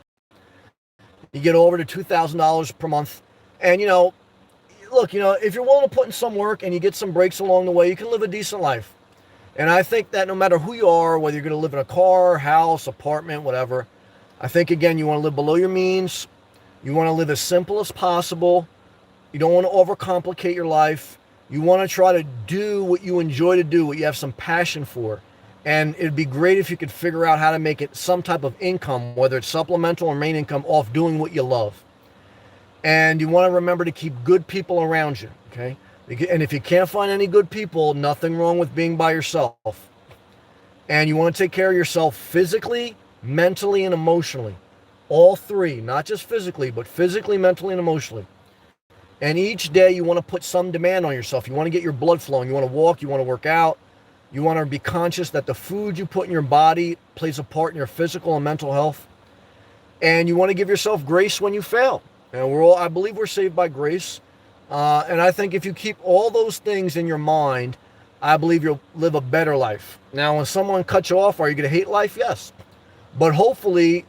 You get over to $2,000 per month. And, you know, look, you know, if you're willing to put in some work and you get some breaks along the way, you can live a decent life. And I think that no matter who you are, whether you're going to live in a car, house, apartment, whatever, I think, again, you want to live below your means. You want to live as simple as possible. You don't want to overcomplicate your life. You want to try to do what you enjoy to do, what you have some passion for. And it'd be great if you could figure out how to make it some type of income, whether it's supplemental or main income, off doing what you love. And you want to remember to keep good people around you, okay? And if you can't find any good people, nothing wrong with being by yourself. And you want to take care of yourself physically, mentally, and emotionally. All three, not just physically, but physically, mentally, and emotionally. And each day you want to put some demand on yourself. You want to get your blood flowing. You want to walk. You want to work out. You want to be conscious that the food you put in your body plays a part in your physical and mental health. And you want to give yourself grace when you fail. And I believe we're saved by grace. And I think if you keep all those things in your mind, I believe you'll live a better life. Now, when someone cuts you off, are you going to hate life? Yes. But hopefully,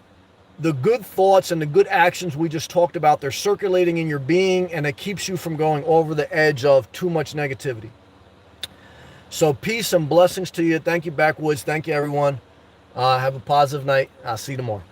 the good thoughts and the good actions we just talked about, they're circulating in your being, and it keeps you from going over the edge of too much negativity. So peace and blessings to you. Thank you, Backwoods. Thank you, everyone. Have a positive night. I'll see you tomorrow.